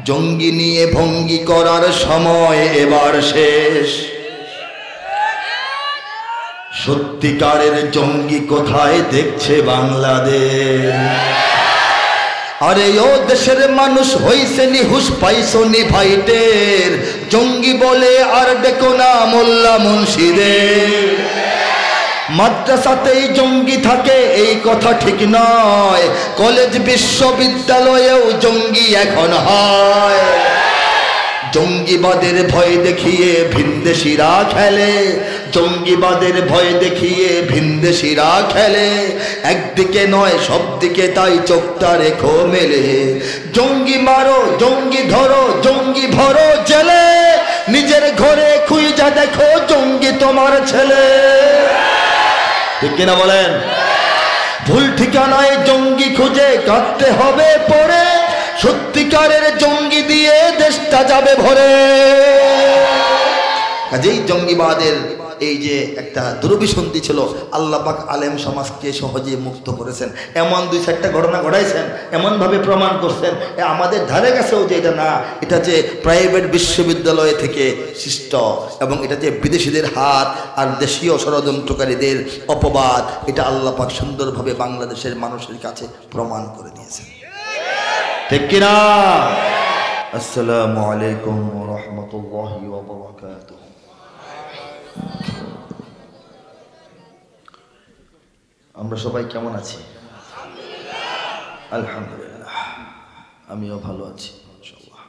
জঙ্গি নিয়ে ভঙ্গি করার সময় এবার শেষ। সত্যিকারের জঙ্গি কোথায় দেখছে বাংলাদেশ? আরে ও দেশের মানুষ হইছে নিহুস পাইছো নি ভাইটের, জঙ্গি বলে আর ডেকো না মোল্লা মুন্সিদের। মাদ্রাসাতেই জঙ্গি থাকে এই কথা ঠিক নয়, কলেজ বিশ্ববিদ্যালয়েও জঙ্গি এখন হয়। জঙ্গিবাদের ভয় দেখিয়ে ভিনদেশিরা খেলে, জঙ্গিবাদের ভয় দেখিয়ে ভিনদেশিরা খেলে। একদিকে নয় সব দিকে তাই চোখটা রেখো মেলে। জঙ্গি মারো জঙ্গি ধরো জঙ্গি ভরো জেলে, নিজের ঘরে খুঁজা দেখো জঙ্গি তোমার ছেলে। ঠিক কিনা বলেন? ভুল ঠিকানায় জঙ্গি খুঁজে কাটতে হবে পরে, সত্যিকারের জঙ্গি দিয়ে দেশটা যাবে ভরে। কাজেই জঙ্গিবাদের এই যে একটা দুরভিসন্ধি ছিল, আল্লাহ পাক আলেম সমাজকে সহজে মুক্ত করেছেন। এমন দুই চারটা ঘটনা ঘটাইছেন, এমনভাবে প্রমাণ করছেন আমাদের ধারে কাছেও যে এটা না, এটা যে প্রাইভেট বিশ্ববিদ্যালয় থেকে সৃষ্ট, এবং এটা যে বিদেশিদের হাত আর দেশীয় ষড়যন্ত্রকারীদের অপবাদ, এটা আল্লাহ পাক সুন্দরভাবে বাংলাদেশের মানুষের কাছে প্রমাণ করে দিয়েছেন। ঠিক কিনা? আসসালামু আলাইকুম ওয়া রাহমাতুল্লাহি ওয়া বারাকাতুহু। আমরা সবাই কেমন আছি? আলহামদুলিল্লাহ, আমিও ভালো আছি ইনশাআল্লাহ।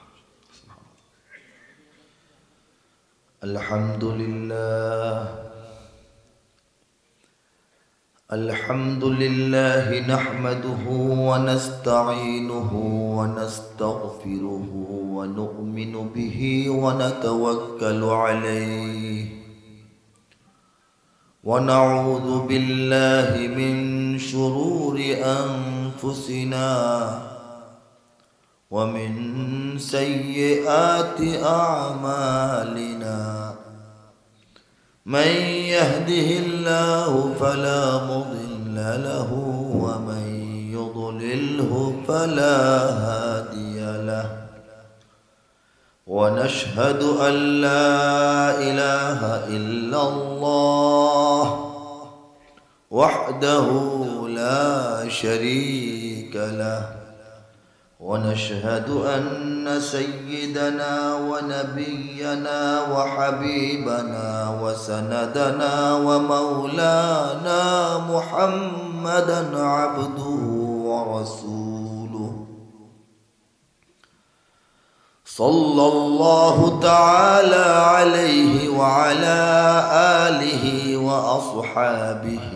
আলহামদুলিল্লাহ আলহামদুলিল্লাহি নাহমাদুহু ওয়া নাস্তাঈনুহু ওয়া নাস্তাগফিরুহু ওয়া নু'মিনু বিহি ওয়া নাতাওয়াক্কালু আলাইহি ونعوذ بالله من شرور أنفسنا ومن سيئات أعمالنا من يهده الله فلا مضل له ومن يضلله فلا هادي له ونشهد أن لا إله إلا الله وحده لا شريك له ونشهد أن سيدنا ونبينا وحبيبنا وسندنا ومولانا محمدا عبده ورسوله صلى الله تعالى عليه وعلى آله وأصحابه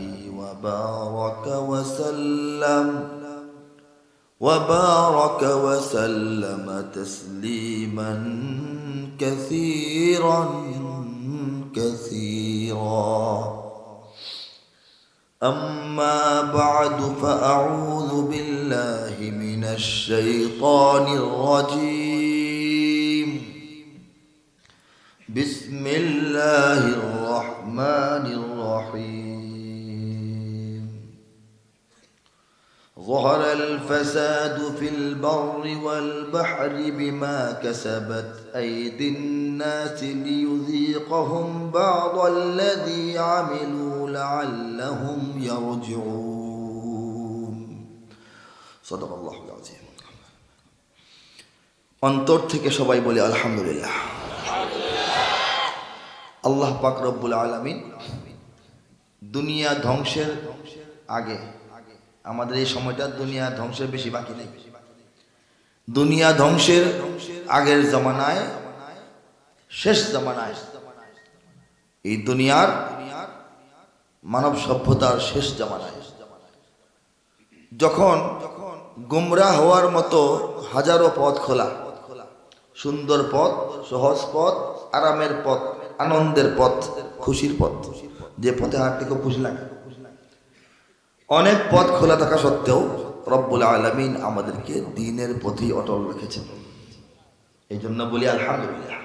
وبارك وسلم تسليما كثيرا كثيرا. أما بعد فأعوذ بالله من الشيطان الرجيم. بسم الله الرحمن الرحيم. ظهر الفساد في البر والبحر بما كسبت أيدي الناس ليذيقهم بعض الذي عملوا لعلهم يرجعون. صدق الله العظيم. অন্তর থেকে সবাই বলি আলহামদুলিল্লাহ। আল্লাহ পাক রব্বুল আলামিন দুনিয়া ধ্বংসের আগে, আমাদের এই সময়টা দুনিয়া ধ্বংসের বেশি বাকি নেই। দুনিয়া ধ্বংসের আগের জামানায়, শেষ জামানায়, এই দুনিয়ার মানব সভ্যতার শেষ জামানায় যখন গুমরাহ হওয়ার মতো হাজারো পথ খোলা, সুন্দর পথ, সহজ পথ, আরামের পথ, আনন্দের পথ, খুশির পথ, যে পথে হাঁটতে খুব খুশি লাগে, অনেক পথ খোলা থাকা সত্ত্বেও রব্বুল আলামিন আমাদেরকে দ্বীনের পথেই অটল রেখেছেন। এই জন্য বলি আলহামদুলিল্লাহ।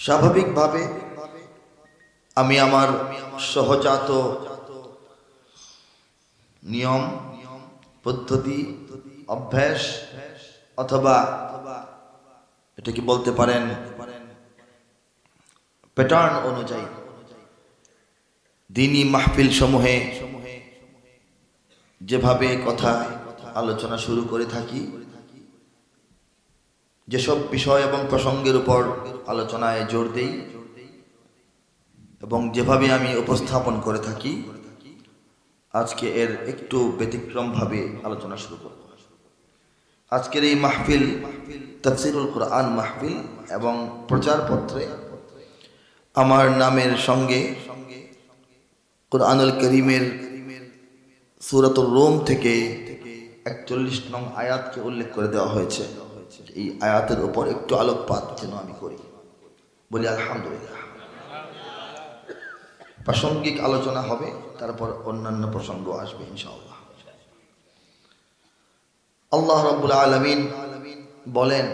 স্বাভাবিকভাবে আমি আমার সহজাত নিয়ম, পদ্ধতি অভ্যাস অথবা এটা কি বলতে পারেন প্যাটার্ন অনুযায়ী দ্বীনি মাহফিল সমূহে যেভাবে কথা আলোচনা শুরু করে থাকি, যেসব বিষয় এবং প্রসঙ্গের উপর আলোচনায় জোর দেই এবং যেভাবে আমি উপস্থাপন করে থাকি, আজকে এর একটু ব্যতিক্রমভাবে আলোচনা শুরু করব। আজকের এই মাহফিল তাফসীরুল কুরআন মাহফিল এবং প্রচারপত্রে আমার নামের সঙ্গে কুরআনুল কারীমের সূরাতুর রুম থেকে 41 নং আয়াতকে উল্লেখ করে দেওয়া হয়েছে। এই আয়াতের উপর একটু আলোকপাত যেন আমি করি, বলি আলহামদুলিল্লাহ। প্রাসঙ্গিক আলোচনা হবে, তারপর অন্যান্য প্রসঙ্গ আসবে ইনশাআল্লাহ। আল্লাহ রাব্বুল আলামিন বলেন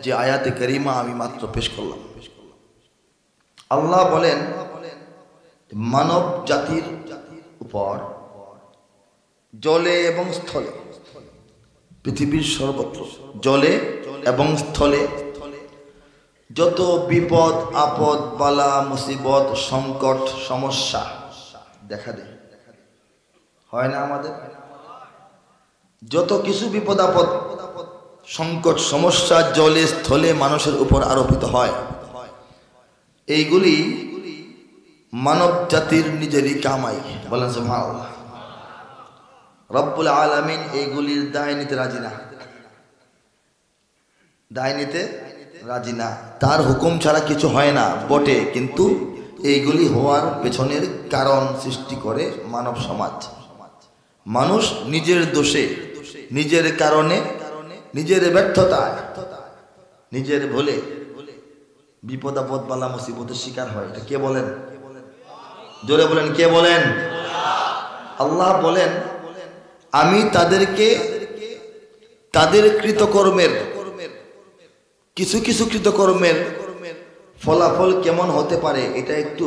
যে আয়াতে কারিমা আমি মাত্র পেশ করলাম, আল্লাহ বলেন মানব জাতির উপর জলে এবং স্থলে, পৃথিবীর সর্বত্র জলে এবং স্থলে যত বিপদ আপদ বালা মুসিবত সংকট সমস্যা দেখা দেয়, হয় না আমাদের? যত কিছু বিপদ আপদ সংকট সমস্যা জলে স্থলে মানুষের উপর আরোপিত হয়, এইগুলি মানব জাতির নিজেরই কামাই। বলেন সুবহানাল্লাহ। রব্বুল আলামিন এইগুলির দায় নিতে রাজি না, দায় নিতে রাজি না। তার হুকুম ছাড়া কিছু হয় না বটে, কিন্তু এইগুলি হওয়ার পেছনের কারণ সৃষ্টি করে মানব সমাজ। মানুষ নিজের দোষে, নিজের কারণে, নিজের ব্যর্থতায়, নিজের ভুলে বিপদ আপদ বালা মুসিবতের শিকার হয়। এটা কে বলেন? জোরে বলেন, কে বলেন? আল্লাহ বলেন আমি তাদেরকে তাদের কৃতকর্মের কিছু কিছু কৃতকর্মের ফলাফল কেমন হতে পারে এটা একটু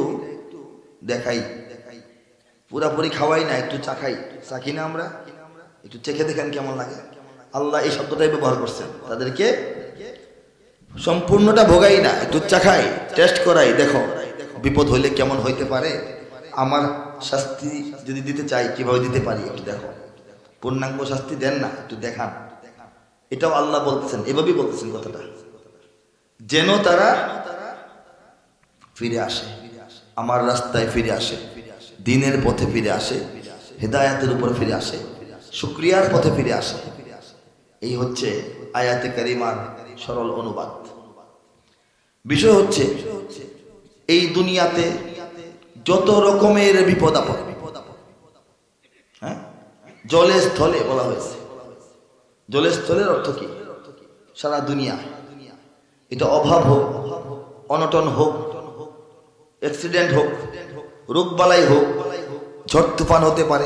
দেখাই। পুরাপুরি খাওয়াই না, একটু চাখাই, চাখি না আমরা, একটু চেখে দেখেন কেমন লাগে। আল্লাহ এই শব্দটাই ব্যবহার করছেন, তাদেরকে সম্পূর্ণটা ভোগাই না, একটু চাখাই, টেস্ট করাই, দেখো বিপদ হইলে কেমন হইতে পারে, আমার শাস্তি যদি দিতে চাই কিভাবে দিতে পারি একটু দেখো। পূর্ণাঙ্গ শাস্তি দেন না, একটু দেখান। এটাও আল্লাহ বলতেছেন, এভাবেই বলতেছেন কথাটা, যেন তারা ফিরে আসে, আমার রাস্তায় ফিরে আসে, দ্বীনের পথে ফিরে আসে, হেদায়েতের উপর ফিরে আসে, শুকরিয়ার পথে ফিরে আসে। এই হচ্ছে আয়াতে কারিমার সরল অনুবাদ। বিষয় হচ্ছে এই দুনিয়াতে যত রকমের বিপদ আপদ, হ্যাঁ, জলে স্থলে বলা হয়েছে। জলে স্থলের অর্থ কি? সারা দুনিয়া, এটা অভাব হোক, অনটন হোক, অ্যাক্সিডেন্ট হোক, রোগবালাই হোক, ঝড় তুফান হতে পারে,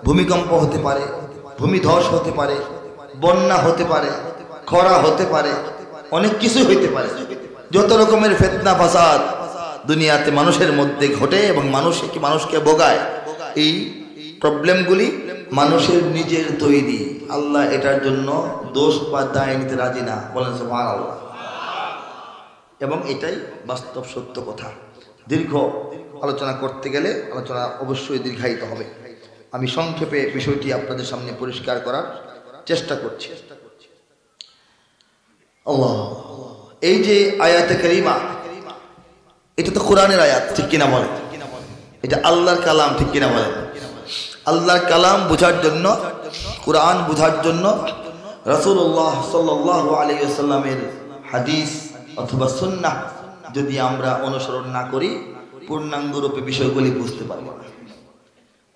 ভূমিকম্প হতে পারে, ভূমিধস হতে পারে, বন্যা হতে পারে, খরা হতে পারে, অনেক কিছু হইতে পারে। যত রকমের ফিতনা ফাসাদ দুনিয়াতে মানুষের মধ্যে ঘটে এবং মানুষকে ভোগায়, এই প্রবলেমগুলি মানুষের নিজের তৈরি। আল্লাহ এটার জন্য দোষ বা দায় নিতে রাজি না। বলেন সুবহানাল্লাহ। এবং এটাই বাস্তব সত্য কথা। দীর্ঘ আলোচনা করতে গেলে আলোচনা অবশ্যই দীর্ঘায়িত হবে। আমি সংক্ষেপে বিষয়টি আপনাদের সামনে পরিষ্কার করার চেষ্টা করছি। আল্লাহ, এই যে আয়াতে কারিমা, এটা তো কোরআনের আয়াত, ঠিক কিনা বলেন? এটা আল্লাহর কালাম, ঠিক কিনা বলেন? আল্লাহর কালাম বোঝার জন্য, কোরআন বোঝার জন্য রাসূলুল্লাহ সাল্লাল্লাহু আলাইহি ওয়াসাল্লামের হাদিস অথবা সুন্নাহ যদি আমরা অনুসরণ না করি, পূর্ণাঙ্গ রূপে বিষয়গুলি বুঝতে পারবো না।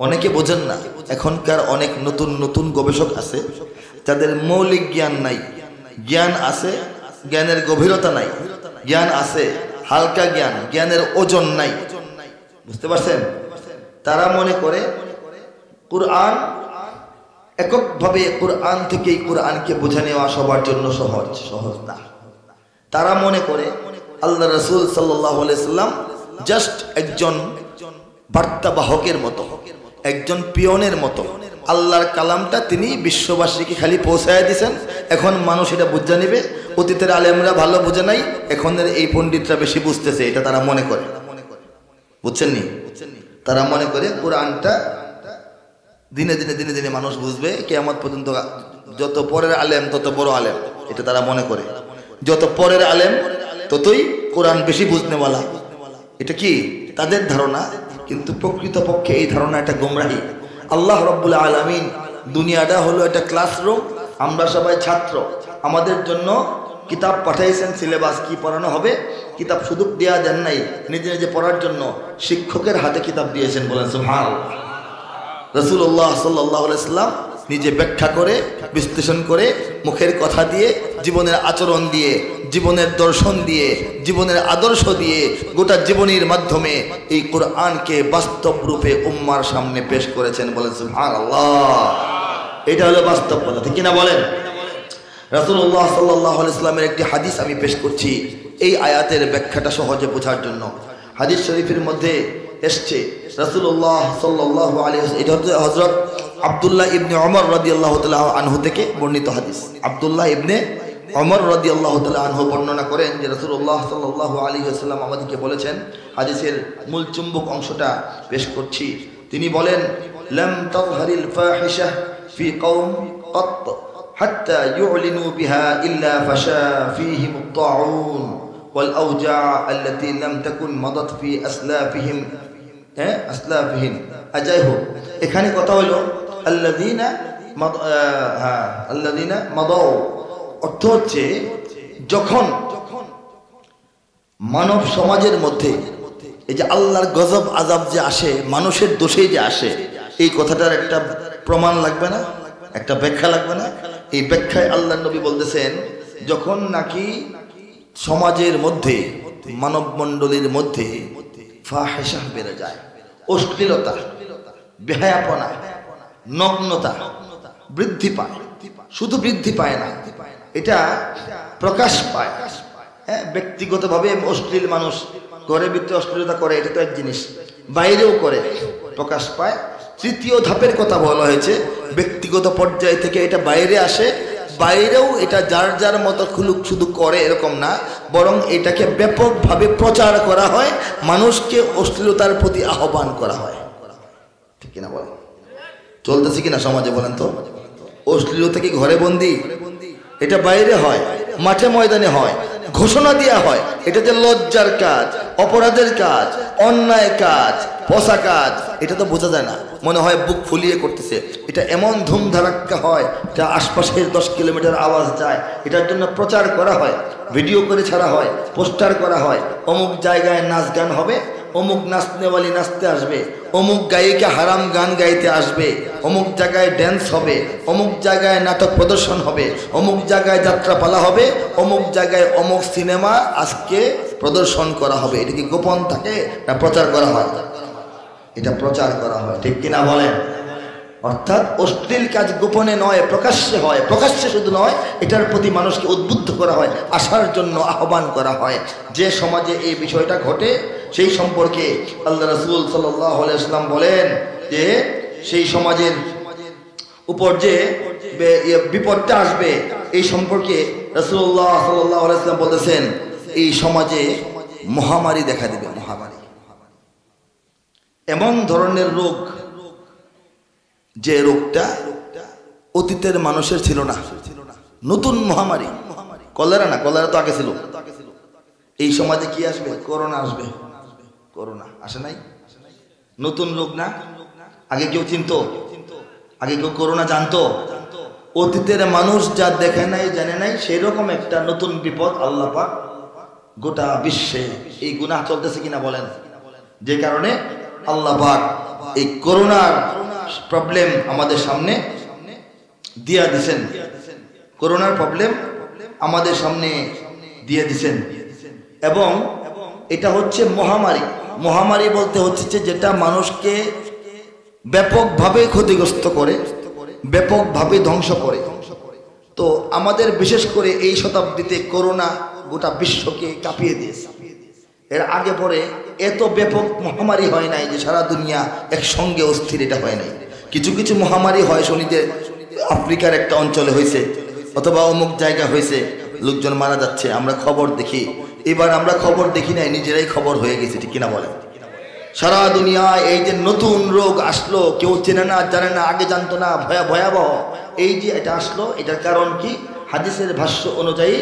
অনেকে বোঝেন না, এখনকার অনেক নতুন নতুন গবেষক আছে যাদের মৌলিক জ্ঞান নাই। জ্ঞান আছে, জ্ঞানের গভীরতা নাই। জ্ঞান আছে হালকা জ্ঞান, জ্ঞানের ওজন নাই। বুঝতে পারছেন? তারা মনে করে কুরআন এককভাবে কুরআন থেকেই কুরআনকে বুঝে নেওয়া সবার জন্য সহজ না। তারা মনে করে আল্লাহ রাসূল সাল্লাল্লাহু আলাইহি সাল্লাম জাস্ট একজন বার্তাবাহকের মতো, একজন পিয়নের মতো, আল্লাহর কালামটা তিনি বিশ্ববাসীকে খালি পৌঁছায় দিয়েছেন। এখন মানুষ এটা বুঝে নেবে। অতীতের আলেমরা ভালো বুঝে নাই, এখনের এই পণ্ডিতরা বেশি বুঝতেছে, এটা তারা মনে করে। বুঝছেন নি? তারা মনে করে কোরআনটা দিনে দিনে দিনে দিনে মানুষ বুঝবে, কিয়ামত পর্যন্ত যত পরের আলেম তত বড় আলেম, এটা তারা মনে করে। যত পরের আলেম ততই কোরআন বেশি বুঝনেওয়ালা, এটা কি তাদের ধারণা। কিন্তু প্রকৃতপক্ষে এই ধারণা একটা গোমরাহি। আল্লাহ রাব্বুল আলামিন দুনিয়াটা হলো একটা ক্লাসরুম, আমরা সবাই ছাত্র। আমাদের জন্য কিতাব পাঠাইছেন, সিলেবাস কি পড়ানো হবে, কিতাব শুধু দেয়া দেন নাই, নিজে নিজে পড়ার জন্য শিক্ষকের হাতে কিতাব দিয়েছেন। বলেন সুবহানাল্লাহ। রাসূলুল্লাহ সাল্লাল্লাহু আলাইহি সাল্লাম নিজে ব্যাখ্যা করে, বিশ্লেষণ করে, মুখের কথা দিয়ে, জীবনের আচরণ দিয়ে, জীবনের দর্শন দিয়ে, জীবনের আদর্শ দিয়ে, গোটা জীবনীর মাধ্যমে এই কোরআনকে বাস্তব রূপে উম্মার সামনে পেশ করেছেন। বলেন সুবহানাল্লাহ। এটা হলো বাস্তব কথা, ঠিক কিনা বলেন? রাসূলুল্লাহ সাল্লাল্লাহু আলাইহি সাল্লামের একটি হাদিস আমি পেশ করছি এই আয়াতের ব্যাখ্যাটা সহজে বোঝার জন্য। হাদিস শরীফের মধ্যে এসছে রাসূলুল্লাহ সাল্লাল্লাহু আলাইহি ওয়াসাল্লাম, এটা হচ্ছে হযরত আব্দুল্লাহ ইবনে ওমর রাদিয়াল্লাহু তাআলা আনহু থেকে বর্ণিত হাদিস। আব্দুল্লাহ ইবনে ওমর রাদিয়াল্লাহু তাআলা আনহু বর্ণনা করেন যে রাসূলুল্লাহ সাল্লাল্লাহু আলাইহি ওয়াসাল্লাম আমাদেরকে বলেছেন, হাদিসের মূল চুম্বক অংশটা পেশ করছি। তিনি বলেন, লাম তাযহারিল ফাহিশা ফি কওম قط حتى يعلنوا بها إلا فشا فيهم الطاعون والأوجاع التي لم تكن مضت في أسلافهم أجايه এখানে কথা হলো الذين مضوا, অর্থ হচ্ছে যখন মানব সমাজের মধ্যে এই যে আল্লাহর গজব আযাব যে আসে, মানুষের দোষেই যে আসে, এই কথাটার একটা প্রমাণ লাগবে না, একটা ব্যাখ্যা লাগবে না? এই ব্যাখ্যায় আল্লাহর নবী বলতেছেন, যখন নাকি সমাজের মধ্যে, মানব মণ্ডলীর মধ্যে ফাহিশা বেড়ে যায়, অশ্লীলতা, বেহায়াপনা, নগ্নতা বৃদ্ধি পায়, শুধু বৃদ্ধি পায় না, এটা প্রকাশ পায়। হ্যাঁ, ব্যক্তিগতভাবে অশ্লীল মানুষ ঘরের ভিতরে অশ্লীলতা করে, এটা তো এক জিনিস, বাইরেও করে, প্রকাশ পায়। তৃতীয় ধাপের কথা বলা হয়েছে, ব্যক্তিগত পর্যায় থেকে এটা বাইরে আসে, বাইরেও এটা যার যার মতো খুলুক শুধু করে এরকম না, বরং এটাকে ব্যাপকভাবে প্রচার করা হয়, মানুষকে অশ্লীলতার প্রতি আহ্বান করা হয়। ঠিক কিনা বলেন? চলতেছে কিনা সমাজে বলেন তো? অশ্লীলতা কি ঘরে বন্দি? এটা বাইরে হয়, মাঠে ময়দানে হয়, ঘোষণা দেওয়া হয়। এটা যে লজ্জার কাজ, অপরাধের কাজ, অন্যায় কাজ, পচা কাজ, এটা তো বোঝা যায় না, মনে হয় বুক ফুলিয়ে করতেছে। এটা এমন ধুমধারাক্কা হয়, যা আশপাশের 10 কিলোমিটার আওয়াজ যায়। এটার জন্য প্রচার করা হয়, ভিডিও করে ছাড়া হয়, পোস্টার করা হয়, অমুক জায়গায় নাচ গান হবে, অমুক নাচনেওয়ালি নাচতে আসবে, অমুক গায়িকা হারাম গান গাইতে আসবে, অমুক জায়গায় ড্যান্স হবে, অমুক জায়গায় নাটক প্রদর্শন হবে, অমুক জায়গায় যাত্রাপালা হবে, অমুক জায়গায় অমুক সিনেমা আজকে প্রদর্শন করা হবে। এটা কি গোপন থাকে না প্রচার করা হয়? এটা প্রচার করা হয়, ঠিক কিনা বলেন? অর্থাৎ অশ্লীল কাজ গোপনে নয়, প্রকাশ্যে হয়। প্রকাশ্যে শুধু নয়, এটার প্রতি মানুষকে উদ্বুদ্ধ করা হয়, আসার জন্য আহ্বান করা হয়। যে সমাজে এই বিষয়টা ঘটে, সেই সম্পর্কে আল্লাহ রাসূল সাল্লাল্লাহু আলাইহি ওয়াসাল্লাম বলেন যে সেই সমাজের উপর যে বিপদটা আসবে, এই সম্পর্কে রাসূলুল্লাহ সাল্লাল্লাহু আলাইহি ওয়াসাল্লাম বলেছেন, এই সমাজে মহামারী দেখা দেবে। মহামারী এমন ধরনের রোগ, যে রোগটা অতীতের মানুষের ছিল না, নতুন মহামারী। কলেরা না, কলেরা তো আগে ছিল। এই সমাজে কি আসবে? করোনা আসবে। করোনা আসে নাই? নতুন রোগ না? আগে কেউ চিনতো? আগে কেউ করোনা জানতো? অতীতের মানুষ যা দেখে নাই, জানে নাই, সেই রকম একটা নতুন বিপদ আল্লাহ পাক গোটা বিশ্বে এই গুনাহ চলতেছে কিনা বলেন? যে কারণে আল্লাহ পাক এই করোনার প্রবলেম আমাদের সামনে দিয়া দিছেন। করোনার প্রবলেম আমাদের সামনে দিয়ে দিছেন, এবং এটা হচ্ছে মহামারী। মহামারী বলতে হচ্ছে যেটা মানুষকে ব্যাপকভাবে ক্ষতিগ্রস্ত করে, ব্যাপকভাবে ধ্বংস করে। তো আমাদের বিশেষ করে এই শতাব্দীতে করোনা গোটা বিশ্বকে কাঁপিয়ে দিয়েছে। এর আগে পরে এত ব্যাপক মহামারী হয় নাই যে সারা দুনিয়া একসঙ্গে অস্থির, এটা হয় নাই। কিছু কিছু মহামারী হয় শুনি যে আফ্রিকার একটা অঞ্চলে হয়েছে অথবা অমুক জায়গা হয়েছে, লোকজন মারা যাচ্ছে, আমরা খবর দেখি। এবার আমরা খবর দেখি নাই, নিজেরাই খবর হয়ে গেছে, ঠিক কিনা বলেন? সারা দুনিয়ায় এই যে নতুন রোগ আসলো, কেউ চেনে না জানে না, আগে জানতো না, ভয়াবহ এই যে এটা আসলো, এটার কারণ কি? হাদিসের ভাষ্য অনুযায়ী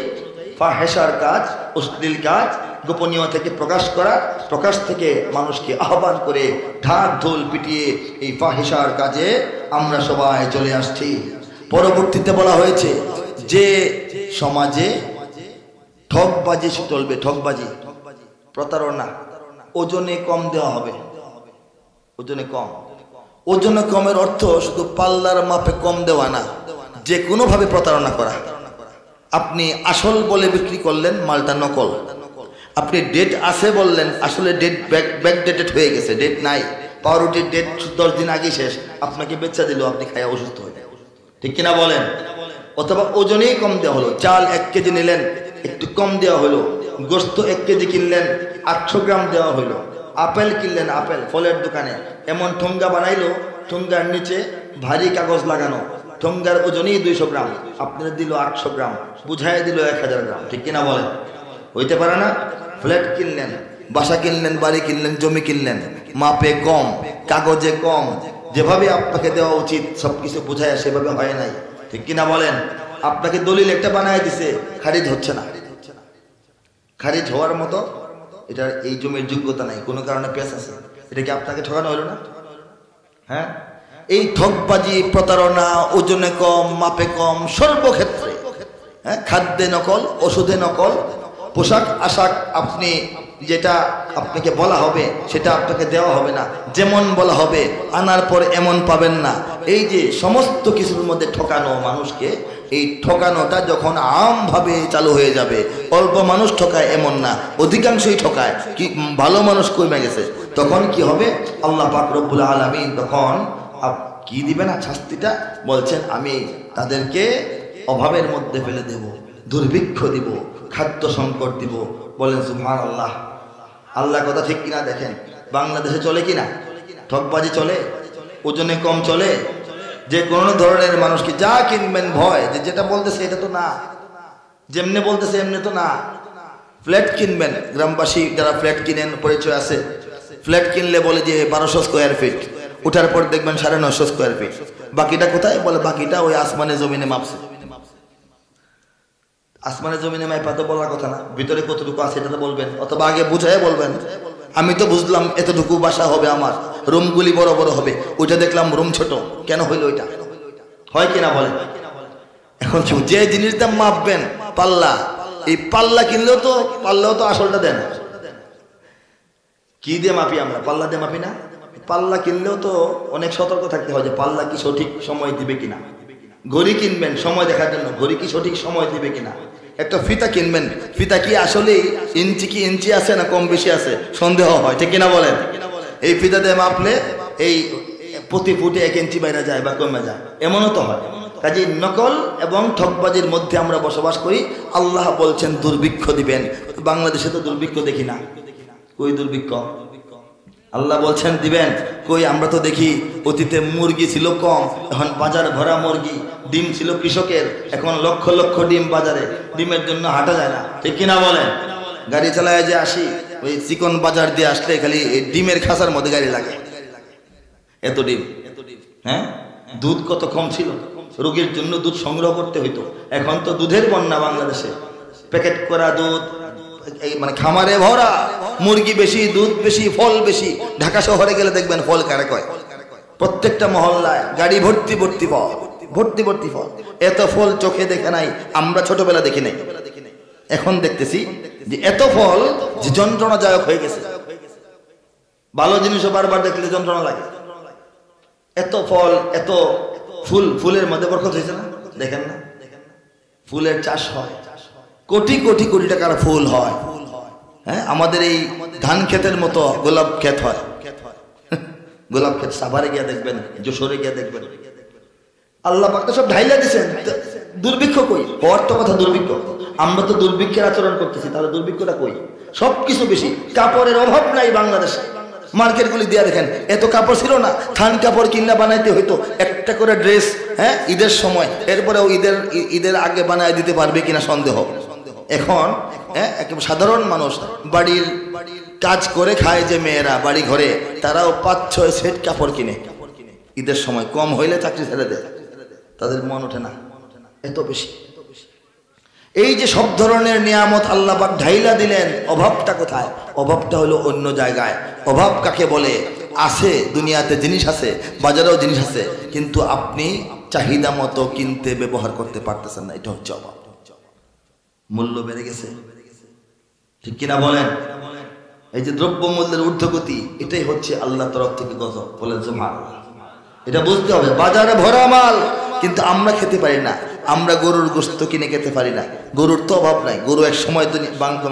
ফাহেশার কাজ, অশ্লীল কাজ, গোপনীয় থেকে প্রকাশ করা, প্রকাশ থেকে মানুষকে আহ্বান করে ঢাক ঢোল পিটিয়ে এই ফাহেশার কাজে আমরা সবাই চলে আসছি। পরবর্তীতে বলা হয়েছে যে সমাজে ঠকবাজি চলবে, ঠকবাজি, প্রতারণা, ওজনে কম দেওয়া হবে। ওজনে কম, ওজনে কমের অর্থ শুধু পাল্লার মাপে কম দেওয়া না, যে কোনোভাবে প্রতারণা করা। আপনি আসল বলে বিক্রি করলেন, মালটা নকল। আপনি ডেট আছে বললেন, আসলে ডেট ব্যাকডেটেড হয়ে গেছে, ডেট নাই। পাউরুটির ডেট 10 দিন আগে শেষ, আপনাকে বেচা দিল, আপনি খাইয়া অসুস্থ হয়ে, ঠিক কিনা বলেন? অথবা ওজনেই কম দেওয়া হলো, চাল 1 কেজি নিলেন, একটু কম দেওয়া হলো। গোস্ত 1 কেজি কিনলেন, 800 গ্রাম দেওয়া হলো। আপেল কিনলেন, আপেল ফলের দোকানে এমন ঠোঙ্গা বানাইলো, ঠোঙ্গার নিচে ভারী কাগজ লাগানো, ঠোঙ্গার ওজনই 200 গ্রাম, আপনার দিল 800 গ্রাম, বুঝাই দিল 1000 গ্রাম, ঠিক কিনা বলেন? হইতে পারে না? ফ্ল্যাট কিনলেন, বাসা কিনলেন, বাড়ি কিনলেন, জমি কিনলেন, মাপে কম, কাগজে কম, যেভাবে আপনাকে দেওয়া উচিত সবকিছু বুঝায় সেভাবে হয় নাই, ঠিক কিনা বলেন? আপনাকে দলিল একটা বানায় দিছে, খারিজ হচ্ছে না। খারিজ হওয়ার মতো এটার এই জমির যোগ্যতা নাই, কোনো কারণে পেশ আছে, এটা কি আপনাকে ঠকানো হলো না? হ্যাঁ, এই ঠকবাজি, প্রতারণা, ওজনে কম, মাপে কম, সর্বক্ষেত্রে। হ্যাঁ, খাদ্যে নকল, ওষুধে নকল, পোশাক আশাক আপনি যেটা আপনাকে বলা হবে সেটা আপনাকে দেওয়া হবে না, যেমন বলা হবে আনার পর এমন পাবেন না। এই যে সমস্ত কিছুর মধ্যে ঠকানো মানুষকে, এই ঠকানোটা যখন আমভাবে চালু হয়ে যাবে, অল্প মানুষ ঠকায় এমন না, অধিকাংশই ঠকায়, কি ভালো মানুষ কমে গেছে, তখন কি হবে? আল্লাহ পাক রব্বুল আলামিন তখন কি দিবে না শাস্তিটা? বলছেন আমি তাদেরকে অভাবের মধ্যে ফেলে দেব, দুর্ভিক্ষ দিব, খাদ্য সংকট দিব। বলেন সুবহানাল্লাহ। আল্লাহ কথা ঠিক কিনা দেখেন। বাংলাদেশে চলে কিনা ঠকবাজি? চলে। ওজনে কম চলে। যে কোনো ধরনের মানুষকে যা কিনবেন ভয়, যে যেটা বলতেছে এটা তো না, যেমনি বলতেছে এমনি তো না। ফ্ল্যাট কিনবেন, গ্রামবাসী যারা ফ্ল্যাট কিনেন পরিচয় আছে, ফ্ল্যাট কিনলে বলে যে 1200 স্কোয়ার ফিট, উঠার পর দেখবেন 950 স্কোয়ার ফিট। বাকিটা কোথায়? বলে বাকিটা ওই আসমানে জমিনে মাপছে। আসমানে জমিনে মাইপা তো বলার কথা না, ভিতরে কতটুকু আছে এটা তো বলবেন, অথবা আগে বুঝাই বলবেন। আমি তো বুঝলাম এতটুকু বাসা হবে আমার, রুমগুলি বড় বড় হবে, ওইটা দেখলাম রুম ছোট, কেন হইল ওইটা? হয় কিনা বলেন? এখন যে জিনিস দাম মাপবেন পাল্লা, এই পাল্লা কিনলেও তো আসলটা দেন। কি দিয়ে মাপি আমরা? পাল্লা দিয়ে মাপি না। পাল্লা কিনলেও তো অনেক সতর্ক থাকতে হয় যে পাল্লা কি সঠিক সময় দিবে কিনা। ঘড়ি কিনবেন সময় দেখার জন্য, ঘড়ি কি সঠিক সময় দিবে কিনা। একটা ফিতা কিনবেন, ফিতা কি আসলে ইঞ্চি কি ইঞ্চি আছে না কম বেশি আছে, সন্দেহ হয়, ঠিক কিনা বলেন? এই ফিতা দিয়ে মাপলে এই প্রতি ফুটে 1 ইঞ্চি বাইরে যায় বা কমে যায়, এমনও তো হয়। কাজে নকল এবং ঠকবাজির মধ্যে আমরা বসবাস করি। আল্লাহ বলছেন দুর্ভিক্ষ দিবেন। বাংলাদেশে তো দুর্ভিক্ষ দেখি না, কই দুর্ভিক্ষ? আল্লাহ বলছেন দিবেন, কই? আমরা তো দেখি অতীতে মুরগি ছিল কম, এখন বাজার ভরা মুরগি। ডিম ছিল কৃষকের, এখন লক্ষ লক্ষ ডিম বাজারে, ডিমের জন্য হাঁটা যায় না, ঠিক কিনা বলেন? গাড়ি চালায় যে আসি, ওই চিকন বাজার দিয়ে আসলে খালি ডিমের খাঁচার মধ্যে গাড়ি লাগে, এত ডিম। হ্যাঁ, দুধ কত কম ছিল, রোগীর জন্য দুধ সংগ্রহ করতে হইতো। এখন তো দুধের বন্যা বাংলাদেশে, প্যাকেট করা দুধ, মানে খামারে ভরা, মুরগি বেশি, দুধ বেশি, ফল বেশি। ঢাকা শহরে গেলে দেখবেন ফল কারে কয়, প্রত্যেকটা মহল্লায় গাড়ি ভর্তি ভর্তি ফল, ভর্তি ভর্তি ফল। এত ফল চোখে দেখে নাই, আমরা ছোটবেলা দেখি নাই, এখন দেখতেছি যে এত ফল যে যন্ত্রণাদায়ক হয়ে গেছে। ভালো জিনিসও বারবার দেখলে যন্ত্রণা লাগে। এত ফল, এত ফুল, ফুলের মধ্যে বরকত হয়েছে না? দেখেন না, ফুলের চাষ হয়, কোটি কোটি কোটি টাকার ফুল হয়। হ্যাঁ, আমাদের এই ধান ক্ষেতের মতো গোলাপ ক্ষেত হয়। গোলাপ ক্ষেত সাভারে গিয়ে দেখবেন, যশোরে গিয়ে দেখবেন। আল্লাহ পাক তো সব ঢাইলা দিচ্ছেন। দুর্ভিক্ষ কই? হওয়ার তো কথা দুর্ভিক্ষ। আমরা তো দুর্ভিক্ষের আচরণ করতেছি, তাহলে দুর্ভিক্ষটা কই? সবকিছু বেশি, কাপড়ের অভাব নাই বাংলাদেশে, মার্কেটগুলি দিয়ে দেখেন, এত কাপড় ছিল না, থান কাপড় কিনা বানাইতে হইতো, একটা করে ড্রেস, হ্যাঁ, ঈদের সময়, এরপরে ঈদের আগে বানায় দিতে পারবে কিনা সন্দেহ। এখন সাধারণ মানুষ বাড়ির কাজ করে খায় যে মেয়েরা বাড়ি ঘরে, তারাও 5-6 সেট কাপড় কিনে ঈদের সময়, কম হইলে চাকরি ছেড়ে দেয়, তাদের মন ওঠে না এত বেশি। এই যে সব ধরনের নিয়ামত আল্লাহ পাক ঢাইলা দিলেন, অভাবটা কোথায়? অভাবটা হলো অন্য জায়গায়। অভাব কাকে বলে? আছে, দুনিয়াতে জিনিস আছে, বাজারেও জিনিস আছে, কিন্তু আপনি চাহিদা মতো কিনতে ব্যবহার করতে পারতেছেন না, এটা হচ্ছে অভাব। মূল্য বেড়ে গেছে, ঠিক কিনা বলেন? এই যে দ্রব্য মূল্যের ঊর্ধ্বগতি, এটাই হচ্ছে আল্লাহ তরফ থেকে গজব, বলেন সুবহানাল্লাহ। এটা বুঝতে হবে। বাজারে ভরা মাল, কিন্তু আমরা খেতে পারি না। আমরা গরুর গোশত কিনে খেতে পারি না। গরুর তো অভাব নাই, গরু এক সময় তো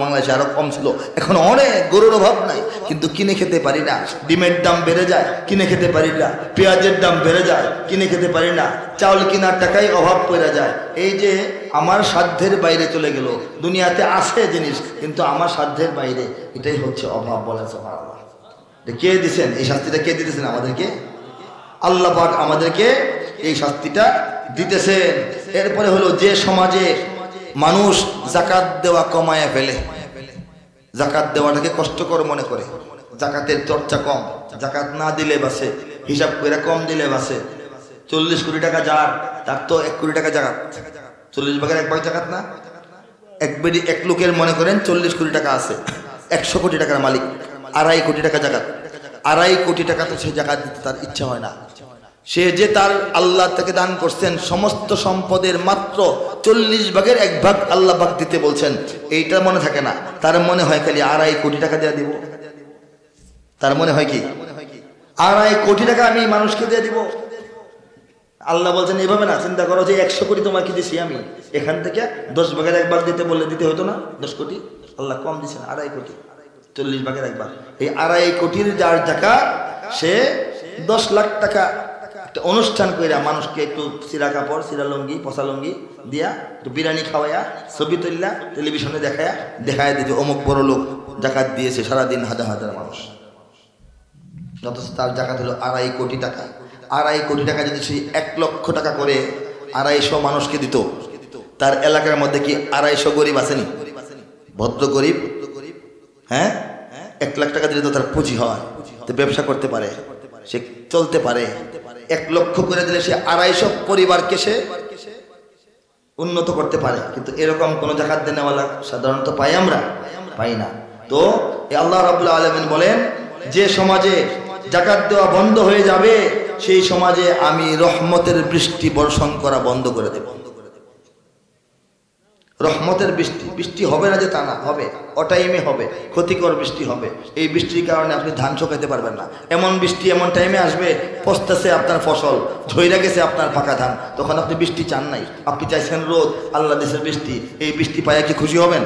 বাংলাদেশে আরো কম ছিল, এখন অনেক, গরুর অভাব নাই, কিন্তু কিনে খেতে পারি না। ডিমের দাম বেড়ে যায়, কিনে খেতে পারি না। পেঁয়াজের দাম বেড়ে যায়, কিনে খেতে পারি না। চাউল কেনার টাকায় অভাব পড়ে যায়। এই যে আমার সাধ্যের বাইরে চলে গেল। দুনিয়াতে আছে জিনিস, কিন্তু আমার সাধ্যের বাইরে, এটাই হচ্ছে অভাব, বলে সুবহানাল্লাহ। কে দিছেন এই শাস্তিটা? কে দিতেছেন আমাদেরকে? আল্লাহ পাক আমাদেরকে এই শাস্তিটা দিতেছেন। এরপরে হলো, যে সমাজে মানুষ যাকাত দেওয়া কমায় ফেলে, যাকাত দেওয়াটাকে কষ্টকর মনে করে, যাকাতের চর্চা কম, যাকাত না দিলে বাসে, হিসাব করে কম দিলে বাসে। 40 কোটি টাকা যার, তার তো 1 কোটি টাকা জাকাত, 40 ভাগের 1 ভাগ জাকাত না। এক লোকের মনে করেন 40 কোটি টাকা আছে, 100 কোটি টাকার মালিক, 2.5 কোটি টাকা জাকাত। 2.5 কোটি টাকা তো সে জাকাত দিতে তার ইচ্ছা হয় না। সে যে তার আল্লাহ তাকে দান করছেন সমস্ত সম্পদের মাত্র 40 ভাগের 1 ভাগ আল্লাহ পাক দিতে বলছেন, এইটা মনে থাকে না। তার মনে হয় খালি 2.5 কোটি টাকা দিয়ে দিব। তার মনে হয় কি 2.5 কোটি টাকা আমি মানুষকে দিয়ে দিব। আল্লাহ বলছেন এভাবে না, চিন্তা করো যে 100 কোটি তোমাকে দিছি আমি, এখান থেকে 10 ভাগের 1 ভাগ দিতে বললে দিতে হতো না? 10 কোটি আল্লাহ কম দিচ্ছেন, 2.5 কোটি, 40 ভাগের 1 ভাগ। এই 2.5 কোটির যার জাকাত, সে 10 লাখ টাকা একটা অনুষ্ঠান কইরা মানুষকে একটু সিরা কাপড়, সিরা লুঙ্গি, পচা লুঙ্গি দিয়া, একটু বিরিয়ানি খাওয়াইয়া, ছবি তুললা, টেলিভিশনে দেখায় দিতে অমুক বড় লোক জাকাত দিয়েছে, সারাদিন হাজার হাজার মানুষ। অথচ তার জাকাত হলো 2.5 কোটি টাকা। 2.5 কোটি টাকা যদি সে 1 লক্ষ টাকা করে 250 মানুষকে দিত, তার এলাকার মধ্যে কি 250 গরিব আসেনি? ভদ্র গরিব, হ্যাঁ, 1 লাখ টাকা দিলে তো তার পুঁজি হয়, তো ব্যবসা করতে পারে, সে চলতে পারে। 1 লক্ষ করে দিলে সে 250 পরিবারকে সে উন্নত করতে পারে। কিন্তু এরকম কোন জাকাত দেনেওয়ালা সাধারণত পাই আমরা? পাই না। তো আল্লাহ রাব্বুল আলামিন বলেন, যে সমাজে জাকাত দেওয়া বন্ধ হয়ে যাবে, সেই সমাজে আমি রহমতের বৃষ্টি বর্ষণ করা বন্ধ করে দেব। রহমতের বৃষ্টি হবে না যে তা না, হবে, অটাইমে হবে, ক্ষতিকর বৃষ্টি হবে। এই বৃষ্টির কারণে আপনি ধান শুকাতে পারবেন না। এমন বৃষ্টি এমন টাইমে আসবে, পচতেছে আপনার ফসল, ঝইরা গেছে আপনার পাকা ধান, তখন আপনি বৃষ্টি চান নাই, আপনি চাইছেন রোদ, আল্লাহ দেশের বৃষ্টি। এই বৃষ্টি পাইয়া কি খুশি হবেন?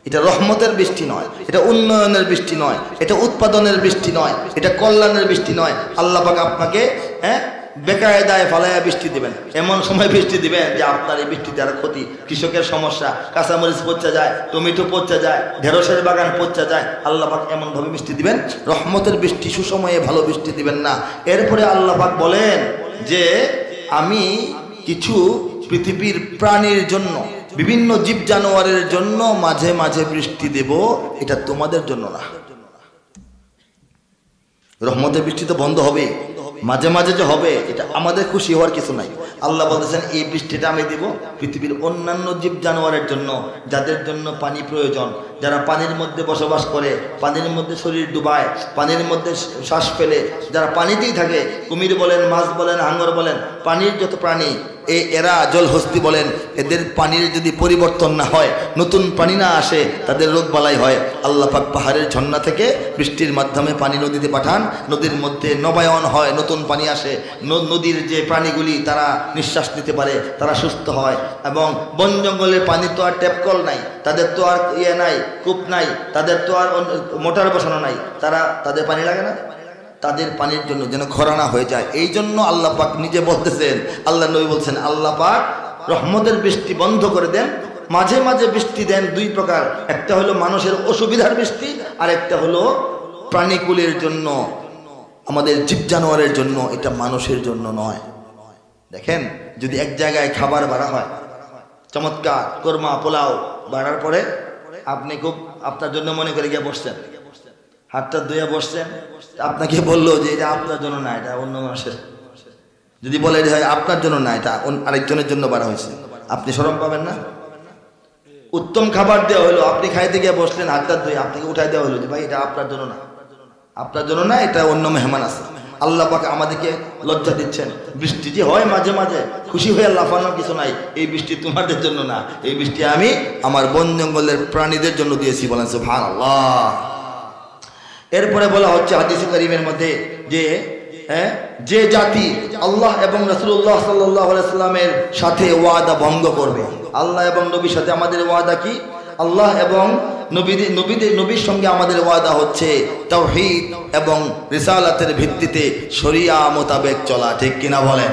এটা রহমতের বৃষ্টি নয়, এটা উন্নয়নের বৃষ্টি নয়, এটা উৎপাদনের বৃষ্টি নয়, এটা কল্যাণের বৃষ্টি নয়। আল্লাহ পাক আপনাকে বেকায়দায় ফালাইয়া বৃষ্টি দিবেন, এমন সময় বৃষ্টি দিবেন যে আপনার এই বৃষ্টিতে আরো ক্ষতি। কৃষকের সমস্যা, কাঁচামরিচ পচা যায়, টমেটো পচা যায়, ঢেঁড়সের বাগান পচা যায়। আল্লাহ পাক এমন ভাবে বৃষ্টি দিবেন, রহমতের বৃষ্টি, সুসময়ে ভালো বৃষ্টি দিবেন না। এরপরে আল্লাহ পাক বলেন যে আমি কিছু পৃথিবীর প্রাণীর জন্য, বিভিন্ন জীব জানোয়ারের জন্য মাঝে মাঝে বৃষ্টি দেব, এটা তোমাদের জন্য না। রহমতের বৃষ্টি তো বন্ধ হবে, মাঝে মাঝে যে হবে, এটা আমাদের খুশি হওয়ার কিছু নাই। আল্লাহ বলতেছেন এই বৃষ্টিটা আমি দিব পৃথিবীর অন্যান্য জীব জানোয়ারের জন্য, যাদের জন্য পানি প্রয়োজন, যারা পানির মধ্যে বসবাস করে, পানির মধ্যে শরীর ডুবায়, পানির মধ্যে শ্বাস ফেলে, যারা পানিতেই থাকে, কুমির বলেন, মাছ বলেন, হাঙ্গর বলেন, পানির যত প্রাণী, এরা জলহস্তি বলেন, এদের পানির যদি পরিবর্তন না হয়, নতুন পানি না আসে, তাদের রোগ বালাই হয়। আল্লাহ পাক পাহাড়ের ঝর্ণা থেকে বৃষ্টির মাধ্যমে পানি নদীতে পাঠান, নদীর মধ্যে নবায়ন হয়, নতুন পানি আসে, নদীর যে প্রাণীগুলি তারা নিঃশ্বাস নিতে পারে, তারা সুস্থ হয়। এবং বন জঙ্গলের পানি তো আর ট্যাপকল নাই, তাদের তো আর নাই, কূপ নাই, তাদের তো আর মোটর বসানো নাই, তাদের পানি লাগে না, তাদের পানির জন্য যেন খরা না হয়ে যায়। এই জন্য আল্লাহ পাক নিজে বলতেছেন, আল্লাহ নবী বলছেন, আল্লাহ পাক রহমতের বৃষ্টি বন্ধ করে দেন, মাঝে মাঝে বৃষ্টি দেন 2 প্রকার। একটা হলো মানুষের অসুবিধার বৃষ্টি, আর একটা হলো প্রাণীকুলের জন্য, আমাদের জীব জানোয়ারের জন্য, এটা মানুষের জন্য নয়। দেখেন, যদি এক জায়গায় খাবার বাড়া হয়, চমৎকার কোরমা পোলাও বাড়ার পরে আপনি খুব আপনার জন্য মনে করে গিয়ে বসছেন, হাতটা ধুয়ে বসছেন, আপনাকে বললো যে এটা আপনার জন্য না, এটা অন্য মানুষের। যদি বলে যে আপনার জন্য না, এটা আরেকজনের জন্য বাড়া হয়েছে, আপনি শরম পাবেন না? উত্তম খাবার দেওয়া হলো, আপনি খাইতে গিয়ে বসলেন, হাতটা ধুয়ে আপনাকে উঠাই দেওয়া হলো যে ভাই এটা আপনার জন্য না, আপনার জন্য না, এটা অন্য মেহমান আছে। আল্লাহ পাক আমাদেরকে লজ্জা দিচ্ছেন। বৃষ্টি যে হয় মাঝে মাঝে, খুশি হয়ে লাফানোর কিছু নাই, এই বৃষ্টি তোমাদের জন্য না, এই বৃষ্টি আমি আমার বন জঙ্গলের প্রাণীদের জন্য দিয়েছি। বলেন সুবহানাল্লাহ। এরপরে বলা হচ্ছে হাদিসে কারীমের মধ্যে যে জাতি আল্লাহ এবং রাসূলুল্লাহ সাল্লাল্লাহু আলাইহি সাল্লামের সাথে ওয়াদা ভঙ্গ করবে, আল্লাহ এবং নবীর সাথে আমাদের ওয়াদা কি? আল্লাহ এবং নবীর সঙ্গে আমাদের ওয়াদা হচ্ছে তাওহীদ এবং রিসালাতের ভিত্তিতে শরিয়া মোতাবেক চলা। ঠিক কিনা বলেন?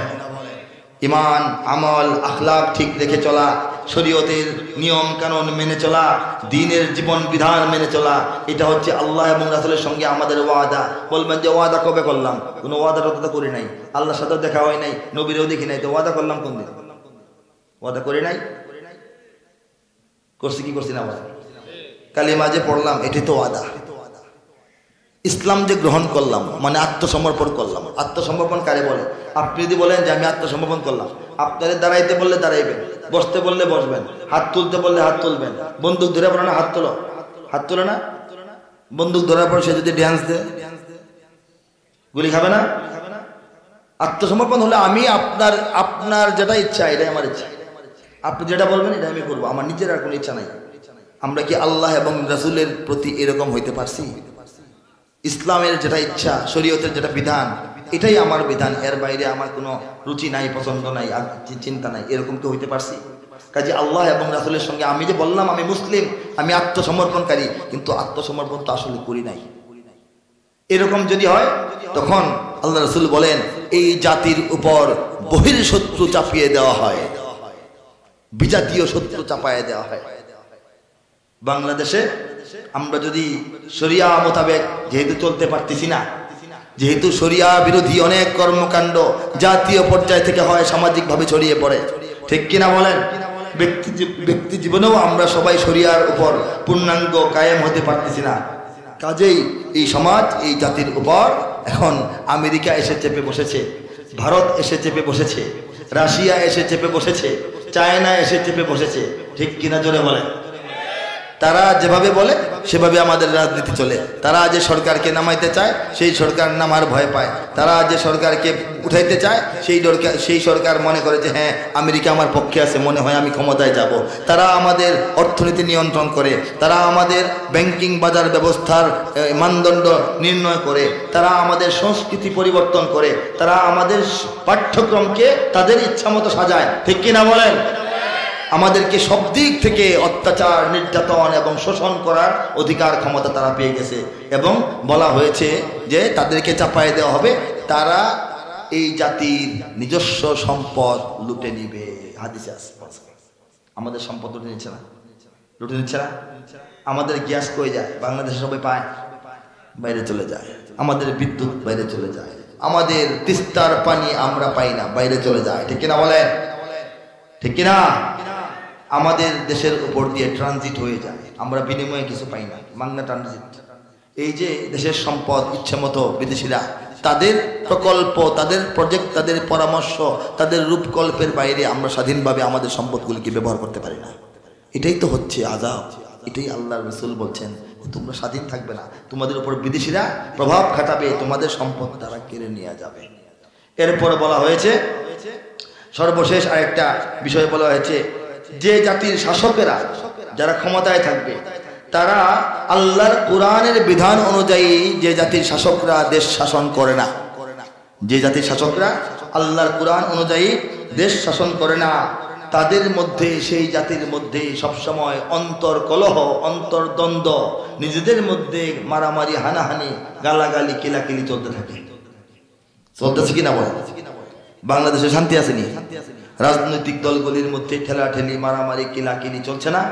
ঈমান, আমল, আখলাক ঠিক রেখে চলা, শরীয়তের নিয়ম কানুন মেনে চলা, দ্বীনের জীবন বিধান মেনে চলা, এটা হচ্ছে আল্লাহ এবং রাসূলের সঙ্গে আমাদের ওয়াদা। বলবেন যে ওয়াদা কবে করলাম? কোনো ওয়াদা তো করি নাই, আল্লাহর সাথেও দেখা হয় নাই, নবীরেও দেখি নাই, তো ওয়াদা করলাম কোন দিন? ওয়াদা করি নাই, করছি কি করছি না? কালিমা যে পড়লাম, এটাই তো ওয়াদা। ইসলাম যে গ্রহণ করলাম মানে আত্মসমর্পণ করলাম। আত্মসমর্পণ কারে বলে? আপনি যদি বলেন যে আমি আত্মসমর্পণ করলাম, আপনাদের দাঁড়াইতে বললে দাঁড়াইবেন, বসতে বললে বসবেন, হাত তুলতে বললে হাত তুলবেন। বন্দুক ধরে পড়ে না, হাত তোলো, হাত তোলে না। বন্দুক ধরার পর সে যদি ড্যান্স দেয়, গুলি খাবে না? আত্মসমর্পণ হলে আমি আপনার যেটা ইচ্ছা এটাই আমার ইচ্ছা, আপনি যেটা বলবেন এটা আমি করবো, আমার নিজের আর কোনো ইচ্ছা নাই। আমরা কি আল্লাহ এবং রাসূলের প্রতি এরকম হইতে পারছি? ইসলামের যেটা ইচ্ছা, শরীয়তের যেটা বিধান, এটাই আমার বিধান, এর বাইরে আমার কোনো রুচি নাই, পছন্দ নাই, চিন্তা নাই, এরকম কি হইতে পারছি? কাজে আল্লাহ এবং রাসূলের সঙ্গে আমি যে বললাম আমি মুসলিম, আমি আত্মসমর্পণকারী, কিন্তু আত্মসমর্পণ তো আসলে করি নাই, এরকম যদি হয় তখন আল্লাহ রাসূল বলেন এই জাতির উপর বহির্শত্রু চাপিয়ে দেওয়া হয়, বিজাতীয় শত্রু চাপায় দেওয়া হয়। বাংলাদেশে আমরা যদি শরিয়া মোতাবেক যেহেতু চলতে পারতেছি না, যেহেতু শরিয়া বিরোধী অনেক কর্মকাণ্ড জাতীয় পর্যায় থেকে হয়, সামাজিকভাবে ছড়িয়ে পড়ে, ঠিক কিনা বলেন? ব্যক্তি জীবনেও আমরা সবাই শরিয়ার উপর পূর্ণাঙ্গ কায়েম হতে পারতেছি না। কাজেই এই সমাজ, এই জাতির উপর এখন আমেরিকা এসে চেপে বসেছে, ভারত এসে চেপে বসেছে, রাশিয়া এসে চেপে বসেছে, চায়না এসে চেপে বসেছে, ঠিক কিনা জোরে বলেন? তারা যেভাবে বলে সেভাবে আমাদের রাজনীতি চলে। তারা যে সরকারকে নামাইতে চায় সেই সরকার নামার ভয় পায়, তারা যে সরকারকে উঠাইতে চায় সেই সরকার মনে করে যে হ্যাঁ আমেরিকা আমার পক্ষে আছে, মনে হয় আমি ক্ষমতায় যাব। তারা আমাদের অর্থনীতি নিয়ন্ত্রণ করে, তারা আমাদের ব্যাংকিং বাজার ব্যবস্থার মানদণ্ড নির্ণয় করে, তারা আমাদের সংস্কৃতি পরিবর্তন করে, তারা আমাদের পাঠ্যক্রমকে তাদের ইচ্ছা মতো সাজায়, ঠিক কিনা বলেন? আমাদেরকে সব দিক থেকে অত্যাচার, নির্যাতন এবং শোষণ করার অধিকার ক্ষমতা তারা পেয়ে গেছে, এবং বলা হয়েছে যে তাদেরকে চাপায় দেওয়া হবে, তারা এই জাতির নিজস্ব সম্পদ লুটে নিবে। হাদিসে আছে আমাদের সম্পদ লুটে নিচ্ছে না, লুটে নিচ্ছে না। আমাদের গ্যাস কই যায়? বাংলাদেশে সবাই পায়, বাইরে চলে যায়। আমাদের বিদ্যুৎ বাইরে চলে যায়, আমাদের তিস্তার পানি আমরা পাই না, বাইরে চলে যায়, ঠিক কিনা বলেন? ঠিক কিনা? আমাদের দেশের উপর দিয়ে ট্রানজিট হয়ে যায়, আমরা বিনিময়ে কিছু পাই না, মাংনা ট্রানজিট। এই যে দেশের সম্পদ ইচ্ছে মতো বিদেশিরা তাদের প্রকল্প, তাদের প্রজেক্ট, তাদের পরামর্শ, তাদের রূপকল্পের বাইরে আমরা স্বাধীনভাবে আমাদের সম্পদগুলিকে ব্যবহার করতে পারি না। এটাই তো হচ্ছে আযাব। এটাই আল্লাহর রাসূল বলছেন তোমরা স্বাধীন থাকবে না, তোমাদের উপর বিদেশিরা প্রভাব খাটাবে, তোমাদের সম্পদ তারা কেড়ে নিয়ে যাবে। এরপরে বলা হয়েছে, সর্বশেষ আরেকটা বিষয় বলা হয়েছে, যে জাতির শাসকেরা যারা ক্ষমতায় থাকবে তারা আল্লাহর কোরআনের বিধান অনুযায়ী, যে জাতির শাসকরা দেশ শাসন করে না, যে জাতির শাসকরা আল্লাহর কোরআন অনুযায়ী দেশ শাসন করে না, তাদের মধ্যে, সেই জাতির মধ্যে সবসময় অন্তর কলহ, অন্তর্দ্বন্দ্ব, নিজেদের মধ্যে মারামারি, হানাহানি, গালাগালি, কিলাকিলি চলতে থাকে। চলতেছে কিনা বলে? বাংলাদেশে শান্তি আসেনি? রাজনৈতিক দলগুলির মধ্যে ঠেলাঠেলি, মারামারি, কিলাকিলি চলছে না?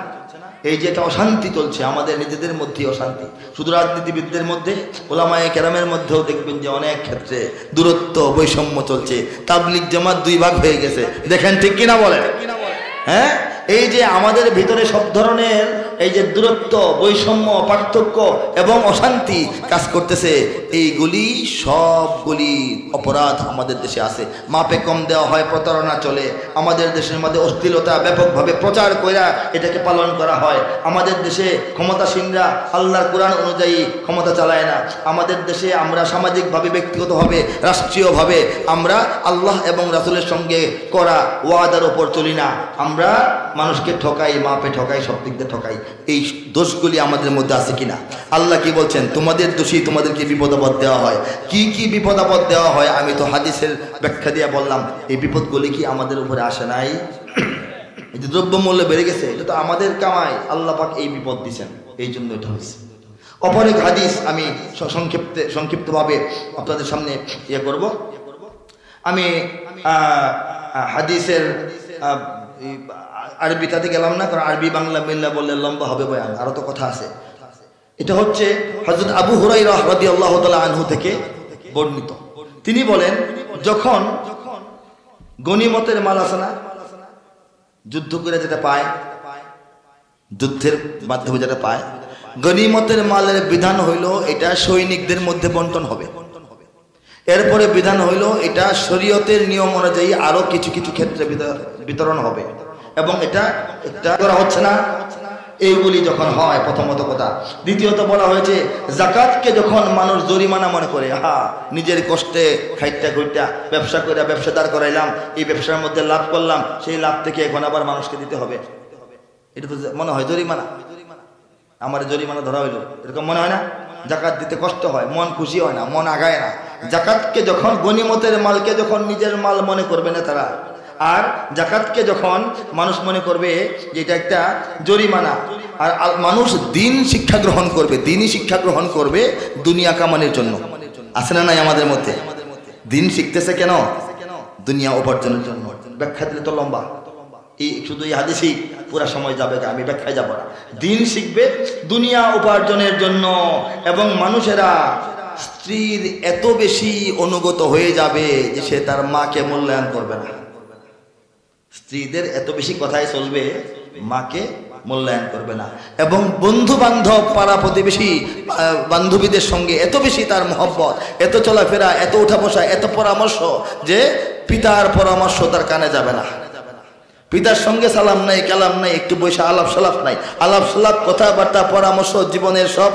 এই যে একটা অশান্তি চলছে আমাদের নিজেদের মধ্যেই অশান্তি, শুধু রাজনীতিবিদদের মধ্যে, ওলামায়ে কেরামের মধ্যেও দেখবেন যে অনেক ক্ষেত্রে দূরত্ব বৈষম্য চলছে। তাবলিগ জামাত দুই ভাগ হয়ে গেছে, দেখেন ঠিক কিনা বলেন? হ্যাঁ, এই যে আমাদের ভিতরে সব ধরনের এই যে দূরত্ব, বৈষম্য, পার্থক্য এবং অশান্তি কাজ করতেছে, এইগুলি সবগুলি অপরাধ আমাদের দেশে আছে। মাপে কম দেওয়া হয়, প্রতারণা চলে আমাদের দেশের মধ্যে, অশ্লীলতা ব্যাপকভাবে প্রচার কইরা এটাকে পালন করা হয়। আমাদের দেশে ক্ষমতাসীনরা আল্লাহর কোরআন অনুযায়ী ক্ষমতা চালায় না। আমাদের দেশে আমরা সামাজিকভাবে, ব্যক্তিগতভাবে, রাষ্ট্রীয়ভাবে আমরা আল্লাহ এবং রাসূলের সঙ্গে করা ওয়াদার ওপর চলি না। আমরা মানুষকে ঠকাই, মাপে ঠকাই, সব দিক দিয়ে ঠকাই। এই দোষগুলি আমাদের মধ্যে আছে কিনা? আল্লাহ কি বলছেন? তোমাদের দোষী তোমাদেরকে বিপদাপদ দেওয়া হয়। কি কি বিপদাপদ দেওয়া হয় আমি তো হাদিসের ব্যাখ্যা দিয়ে বললাম। এই বিপদগুলি কি আমাদের উপরে আসে নাই? এই যে দ্রব্যমূল্য বেড়ে গেছে, এটা তো আমাদের কামাই, আল্লাহ পাক এই বিপদ দিচ্ছেন, এই জন্য এটা হয়েছে। অপর এক হাদিস আমি সংক্ষিপ্তভাবে আপনাদের সামনে ইয়ে করব। আমি হাদিসের আরবিটাতে গেলাম না, কারণ আরবি বাংলা মিল্লা বললে লম্বা হবে বয়ান, আরো তো কথা আছে। এটা হচ্ছে হযরত আবু হুরায়রা রাদিয়াল্লাহু তাআলা আনহু থেকে বর্ণিত। তিনি বলেন, যখন গনিমতের মাল আছে না, যুদ্ধ করে যেটা পায়, যুদ্ধের মাধ্যমে যেটা পায়, গনিমতের মালের বিধান হইল এটা সৈনিকদের মধ্যে বন্টন হবে। এরপরে বিধান হইল এটা শরীয়তের নিয়ম অনুযায়ী আরো কিছু কিছু ক্ষেত্রে বিতরণ হবে, এবং এটা করা হচ্ছে না। এইগুলি যখন হয় প্রথমত কথা। দ্বিতীয়ত বলা হয়েছে যাকাতকে যখন মানুষ জরিমানা মনে করে, নিজের কষ্টে খাইটা খুঁইটা ব্যবসা করে ব্যবসাদার করাইলাম, এই ব্যবসার মধ্যে লাভ করলাম, সেই লাভ থেকে এখন আবার মানুষকে দিতে হবে, এটা তো মনে হয় জরিমানা। আমার জরিমানা ধরা হইল, এরকম মনে হয় না? জাকাত দিতে কষ্ট হয়, মন খুশি হয় না, মন আগায় না। জাকাতকে যখন গনিমতের মালকে যখন নিজের মাল মনে করবে না তারা, আর জাকাতকে যখন মানুষ মনে করবে যে এটা একটা জরিমানা, আর মানুষ দিন শিক্ষা গ্রহণ করবে, দিনই শিক্ষা গ্রহণ করবে দুনিয়া কামানোর জন্য। আছে না নাই আমাদের মধ্যে? দিন শিখতেছে কেন? দুনিয়া উপার্জনের জন্য। ব্যাখ্যা দিলে তো লম্বা, এই শুধু এই হাদিসেই পুরা সময় যাবে, আমি ব্যাখ্যায় যাব না। দিন শিখবে দুনিয়া উপার্জনের জন্য, এবং মানুষেরা স্ত্রীর এত বেশি অনুগত হয়ে যাবে যে সে তার মাকে মূল্যায়ন করবে না। স্ত্রীদের এত বেশি কথাই চলবে, মাকে মূল্যায়ন করবে না। এবং বন্ধু বান্ধব, পাড়া প্রতিবেশী, বান্ধবীদের সঙ্গে এত বেশি তার মহব্বত, এত চলাফেরা, এত উঠা বসা, এত পরামর্শ যে পিতার পরামর্শ তার কানে যাবে না। পিতার সঙ্গে সালাম নাই, কালাম নাই, একটু বৈশা আলাপ সালাপ নাই, আলাপ সালাপ, কথাবার্তা, পরামর্শ, জীবনের সব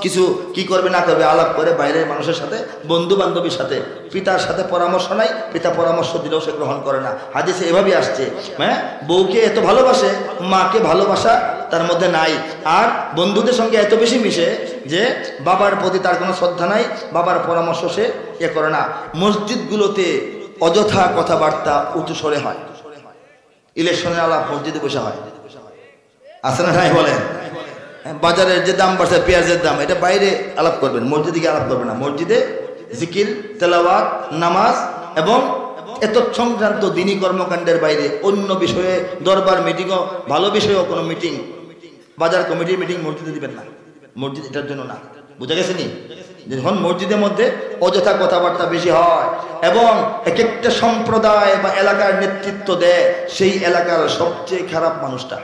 কিছু কি করবে না করবে আলাপ করে বাইরের মানুষের সাথে, বন্ধু বান্ধবীর সাথে। পিতার সাথে পরামর্শ নাই, পিতা পরামর্শ দিলেও সে গ্রহণ করে না। হাদিসে এভাবেই আসছে, হ্যাঁ, বউকে এত ভালোবাসে, মাকে ভালোবাসা তার মধ্যে নাই, আর বন্ধুদের সঙ্গে এত বেশি মিশে যে বাবার প্রতি তার কোনো শ্রদ্ধা নাই, বাবার পরামর্শ সে এ করে না। মসজিদগুলোতে অযথা কথাবার্তা উঁচু স্বরে হয়, ইলেকশনের আলাপ মসজিদে বসে হয়, আছে না নাই বলেন? বাজারের যে দাম বাড়ছে, পেঁয়াজের দাম, এটা বাইরে আলাপ করবেন, মসজিদে গিয়ে আলাপ করবেন না। মসজিদে জিকির, তেলাওয়াত, নামাজ এবং এত সংক্রান্ত দিনী কর্মকাণ্ডের বাইরে অন্য বিষয়ে, দরবার মিটিংও, ভালো বিষয়েও কোনো মিটিং, বাজার কমিটির মিটিং মসজিদে দিবেন না। মসজিদ এটার জন্য না, বুঝা গেছে নি? যখন মসজিদের মধ্যে অযথা কথাবার্তা বেশি হয় এবং এক একটা সম্প্রদায় বা এলাকার নেতৃত্ব দেয়, সেই এলাকার সবচেয়ে খারাপ মানুষটা,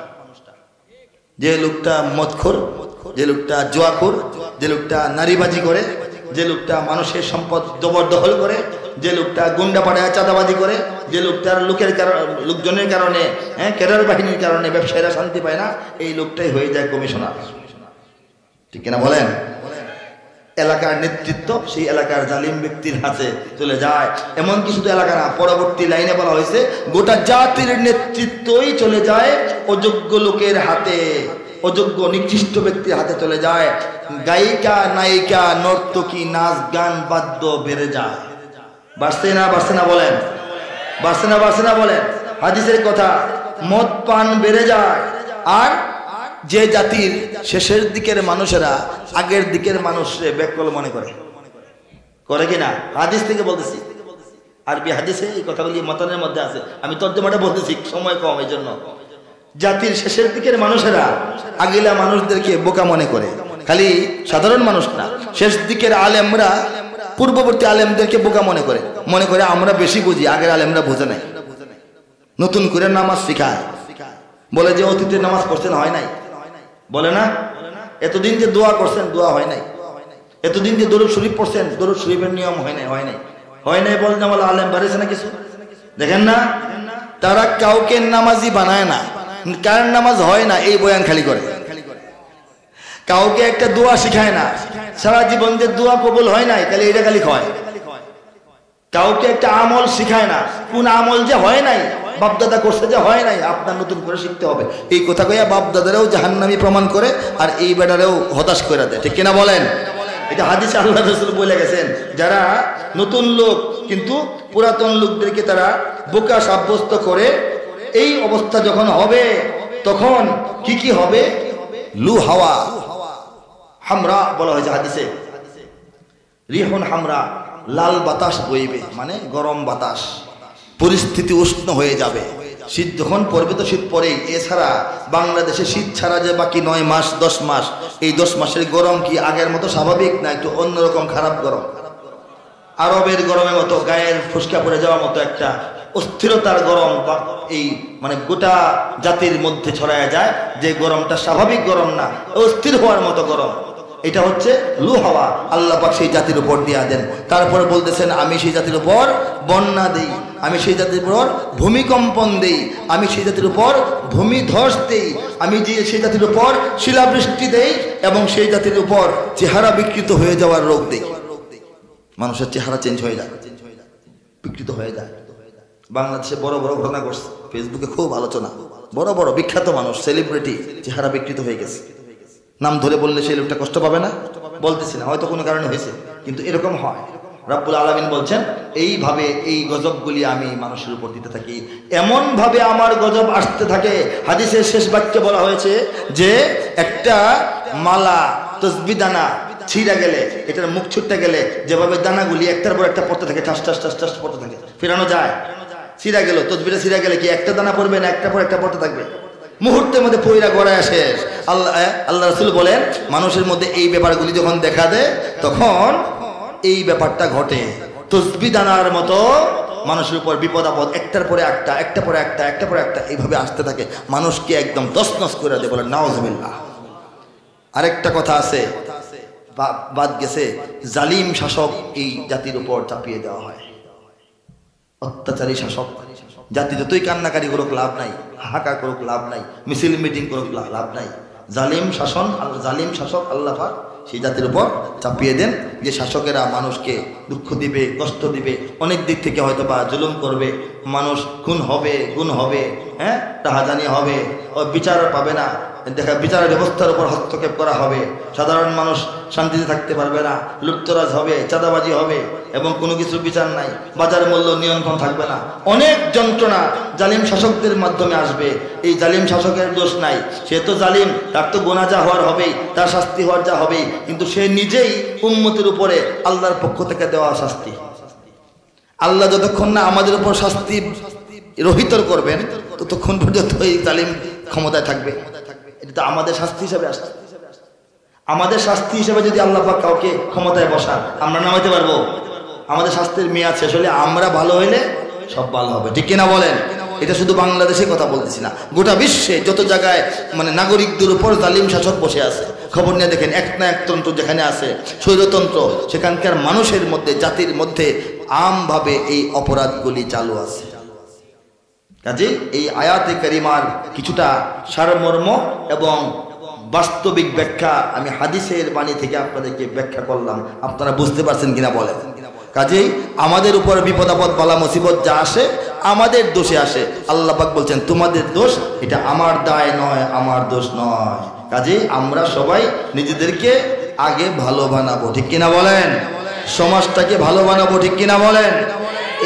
যে লোকটা মদখোর, যে লোকটা জুয়াখোর, যে লোকটা নারীবাজি করে, যে লোকটা মানুষের সম্পদ জবরদখল করে, যে লোকটা গুন্ডা পাড়ায় চাঁদাবাজি করে, যে লোকটার লোকজনের কারণে, ক্যাডার বাহিনীর কারণে ব্যবসায়ীরা শান্তি পায় না, এই লোকটাই হয়ে যায় কমিশনার। ঠিক কিনা বলেন? এলাকার নেতৃত্ব সেই এলাকার জালিম ব্যক্তির হাতে চলে যায়। এমনকি শুধু এলাকা না, পরবর্তী লাইনে বলা হয়েছে গোটা জাতির নেতৃত্বই চলে যায় অযোগ্য লোকের হাতে, অযোগ্য নিকৃষ্ট ব্যক্তির হাতে চলে যায়। গায়িকা, নায়িকা, নর্তকী, নাচ গান, বাদ্য বেড়ে যায়। বাড়ছে না বাড়ছে না বলেন? বাড়ছে না বাড়ছে না বলেন? হাদিসের কথা, মদ পান বেড়ে যায়। আর যে জাতির শেষের দিকের মানুষেরা আগের দিকের মানুষরে বেকল মনে করে, করে কিনা? হাদিস থেকে বলতেছি, আরবি হাদিসে এই কথাগুলি মতনের মধ্যে আছে, আমি তর্জমাটা বলতেছি, সময় কম এই জন্য। জাতির শেষের দিকের মানুষেরা আগিলা মানুষদেরকে বোকা মনে করে, খালি সাধারণ মানুষ না, শেষ দিকের আলেমরা পূর্ববর্তী আলেমদেরকে বোকা মনে করে আমরা বেশি বুঝি, আগের আলেমরা বোঝে নাই। নতুন করে নামাজ শিখায়, বলে যে অতীতের নামাজ পড়ছেন হয় নাই, বলে না এতদিন যে দোয়া করছেন দোয়া হয় নাই, এতদিন যে দরুদ শরীফ পড়ছেন দরুদ শরীফের নিয়ম হয় নাই বলে না, বলে আলেম বাড়িয়েছে না কিছু। দেখেন না, তারা কাউকে নামাজি বানায় না, কার নামাজ হয় না এই বয়ান খালি করে। কাউকে একটা দোয়া শিখায় না, সারা জীবন যে দোয়া কবুল হয় নাই তাহলে এটা খালি হয়। কাউকে একটা আমল শিখায় না, কোন আমল যে হয় নাই, বাপদাদা করছে যে হয় নাই, আপনার নতুন করে শিখতে হবে। এই কথা কইয়া বাপদাদারাও জাহান্নামী প্রমাণ করে আর এই বেটারেও হতাশ করে দেয়, ঠিক কিনা বলেন? এটা হাদিসে আল্লাহ রাসূল বলে গেছেন, যারা নতুন লোক কিন্তু পুরাতন লোকদেরকে তারা বোকা সাব্যস্ত করে, এই অবস্থা যখন হবে তখন কি হবে? লু হাওয়া হামরা বলা হয়েছে হাদিসে, রিহুন হামরা, লাল বাতাস বইবে, মানে গরম বাতাস, পরিস্থিতি উষ্ণ হয়ে যাবে। শীত যখন পড়বে তো শীত পরেই, এছাড়া বাংলাদেশে শীত ছাড়া যে বাকি 9 মাস 10 মাস, এই 10 মাসের গরম কি আগের মতো স্বাভাবিক না একটু অন্যরকম খারাপ গরম? আরবের গরমের মতো গায়ের ফুসকা পড়ে যাওয়ার মতো একটা অস্থিরতার গরম এই মানে গোটা জাতির মধ্যে ছড়ায় যায়, যে গরমটা স্বাভাবিক গরম না, অস্থির হওয়ার মতো গরম। এটা হচ্ছে লু হাওয়া, আল্লাহ পাক সেই জাতির উপর দিয়া দেন। তারপরে বলতেছেন আমি সেই জাতির উপর বন্যা দেই, আমি সেই জাতির উপর ভূমিকম্পন দেই, আমি সেই জাতির উপর ভূমিধস দেই, আমি সেই জাতির উপর শিলাবৃষ্টি দেই, এবং সেই জাতির উপর চেহারা বিকৃত হয়ে যাওয়ার রোগ দেই। মানুষের চেহারা চেঞ্জ হয়ে যায়, বিকৃত হয়ে যায়। বাংলাদেশে বড় বড় ঘটনা ঘটছে, ফেসবুকে খুব আলোচনা, বড় বড় বিখ্যাত মানুষ, সেলিব্রিটি চেহারা বিকৃত হয়ে গেছে। নাম ধরে বললে সেই লোকটা কষ্ট পাবে না? বলতেছি না, হয়তো কোনো কারণে হয়েছে, কিন্তু এরকম হয়। রব্বুল আলামিন বলছেন এইভাবে এই গজবগুলি আমি মানুষের উপর দিতে থাকি, এমন ভাবে আমার গজব আসতে থাকে। হাদিসের শেষ বাক্যে বলা হয়েছে যে একটা মালা তসবিহ দানা ছিঁড়া গেলে, এটার মুখ ছুটতে গেলে যেভাবে দানাগুলি একটার পর একটা পড়তে থাকে, ঠাস ঠাস ঠাস ঠাস পড়তে থাকে, ফেরানো যায়? ছিঁড়া গেল, তসবিহটা ছিঁড়া গেলে কি একটা দানা পড়বে না একটার পর একটা পড়তে থাকবে? মুহূর্তের মধ্যে পয়রা গড়ায় শেষ। আল্লাহ রাসূল বলেন মানুষের মধ্যে এই ব্যাপারগুলি যখন দেখা দেয় তখন এই ব্যাপারটা ঘটে। তসবিহ দানার মতো মানুষের উপর বিপদ আপদ একটার পরে একটা, একটা পরে একটা, একটা পরে একটা এইভাবে আসতে থাকে, মানুষকে একদম তছনছ করে দেয়। বলে নাউজুবিল্লাহ। আরেকটা কথা আছে, বাদ গেছে, জালিম শাসক এই জাতির উপর চাপিয়ে দেওয়া হয়। অত্যাচারী শাসক জাতি যতই কান্নাকারি করুক লাভ নাই, হাহাকার করুক লাভ নাই, মিছিল মিটিং করুক লাভ নাই। জালিম শাসক আল্লাহ পাক সেই জাতির উপর চাপিয়ে দেন, যে শাসকেরা মানুষকে দুঃখ দিবে, কষ্ট দিবে, অনেক দিক থেকে হয়তো বা জুলুম করবে, মানুষ খুন হবে, গুণ হবে, হ্যাঁ, রাহাজানি হবে, বিচার পাবে না, দেখা বিচার ব্যবস্থার উপর হস্তক্ষেপ করা হবে, সাধারণ মানুষ শান্তিতে থাকতে পারবে না, লুটতরাজ হবে, চাঁদাবাজি হবে, এবং কোনো কিছু বিচার নাই, বাজার মূল্য নিয়ন্ত্রণ থাকবে না। অনেক যন্ত্রণা জালিম শাসকদের মাধ্যমে আসবে। এই জালিম শাসকের দোষ নাই, সে তো জালিম, তার তো গুনাহ যা হওয়ার হবেই, তার শাস্তি হওয়ার যা হবেই, কিন্তু সে নিজেই উম্মতের উপরে আল্লাহর পক্ষ থেকে দেওয়া শাস্তি। আল্লাহ যতক্ষণ না আমাদের উপর শাস্তি রহিত করবেন ততক্ষণ পর্যন্ত এই জালিম ক্ষমতায় থাকবে। এটা তো আমাদের শাস্তি হিসাবে আসছে। আমাদের শাস্তি হিসাবে যদি আল্লাহ পাক কাউকে ক্ষমতায় বসান, আমরা নামাইতে পারবো? আমাদের শাস্তির মেয়াদ শেষ হলে, আমরা ভালো হইলে সব ভালো হবে, ঠিক কিনা বলেন? এটা শুধু বাংলাদেশে কথা বলতেছি না, গোটা বিশ্বে যত জায়গায় মানে নাগরিকদের উপর জালিম শাসক বসে আছে, খবর নিয়ে দেখেন, এক না একতন্ত্র যেখানে আছে, স্বৈরতন্ত্র, সেখানকার মানুষের মধ্যে, জাতির মধ্যে আমভাবে এই অপরাধগুলি চালু আছে। কাজে এই আয়াতে কারিমার কিছুটা সারমর্ম এবং বাস্তবিক ব্যাখ্যা আমি হাদিসের বাণী থেকে আপনাদেরকে ব্যাখ্যা করলাম, আপনারা বুঝতে পারছেন কিনা বলেন? কাজেই আমাদের উপর বিপদ আপদ বালা মুসিবত যা আসে আমাদের দোষে আসে। আল্লাহ পাক বলছেন তোমাদের দোষ, এটা আমার দায় নয়, আমার দোষ নয়। কাজেই আমরা সবাই নিজেদেরকে আগে ভালো বানাবো, ঠিক কিনা বলেন? সমাজটাকে ভালো বানাবো, ঠিক কিনা বলেন?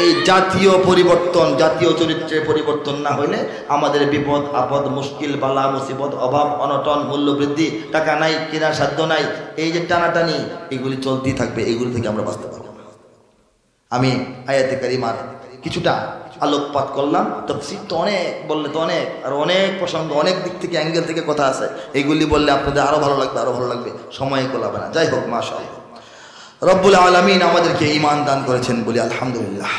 এই জাতীয় পরিবর্তন, জাতীয় চরিত্রের পরিবর্তন না হইলে আমাদের বিপদ আপদ, মুশকিল বালা মুসিবত, অভাব অনটন, মূল্যবৃদ্ধি, টাকা নাই, কেনার সাধ্য নাই, এই যে টানাটানি, এগুলি চলতেই থাকবে, এগুলি থেকে আমরা বাঁচতে পারবো। আমি আয়াতে কারিমার কিছুটা আলোকপাত করলাম। তাফসীর তো অনেক, বললে তো অনেক, আর অনেক প্রসঙ্গ, অনেক দিক থেকে, অ্যাঙ্গেল থেকে কথা আছে। এগুলি বললে আপনাদের আরো ভালো লাগবে, আরো ভালো লাগবে, সময় গোলাবে না। যাই হোক, মাশাআল্লাহ, রব্বুল আলামিন আমাদেরকে ঈমান দান করেছেন, বলি আলহামদুলিল্লাহ।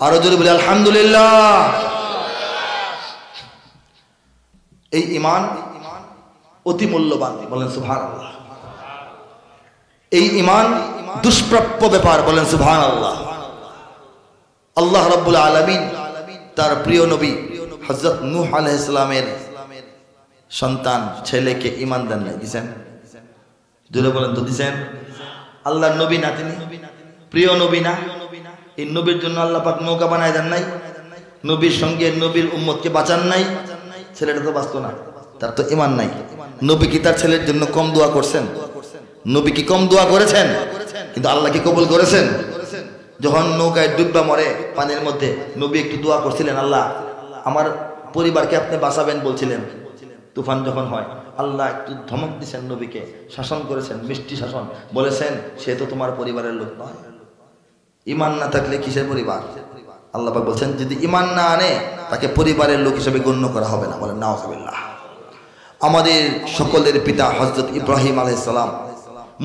আরো জোরে বলি আলহামদুলিল্লাহ। এই ঈমান অতি মূল্যবান, বলেন সুবহানাল্লাহ। এই ঈমান দুষ্প্রাপ্য ব্যাপার, বলেন সুবহানাল্লাহ। আল্লাহ রাব্বুল আলামিন তার প্রিয় নবী হযরত নূহ আলাইহিস সালামের সন্তান ছেলেকে ঈমান দান দিয়েছেন। জোরে বলেন তো, দিয়েছেন। আল্লাহর নবী না, তিনি প্রিয় নবী না? এই নবীর জন্য আল্লাহ পাক নৌকা বানায় দেন নাই? নবীর সঙ্গে নবীর উম্মতকে বাঁচান নাই? ছেলেটা তো বাঁচতো না, তার তো ঈমান নাই। নবী কি তার ছেলের জন্য কম দোয়া করছেন? নবী কি কম দোয়া করেছেন? কিন্তু আল্লাহ কি কবুল করেছেন? যখন নৌকায় ডুববা মরে পানির মধ্যে, নবী একটু দোয়া করছিলেন, আল্লাহ আমার পরিবারকে আপনি বাঁচাবেন বলছিলেন। তুফান যখন হয়, আল্লাহ একটু ধমক দিয়েছেন নবীকে, শাসন করেছেন, মিষ্টি শাসন, বলেছেন সে তো তোমার পরিবারের লোক নয়। ঈমান না থাকলে কিসের পরিবার? আল্লাহ পাক বলছেন যদি ঈমান না আনে তাকে পরিবারের লোক হিসেবে গণ্য করা হবে না। বলেন নাউযুবিল্লাহ। আমাদের সকলের পিতা হযরত ইব্রাহিম আলাইহিস সালাম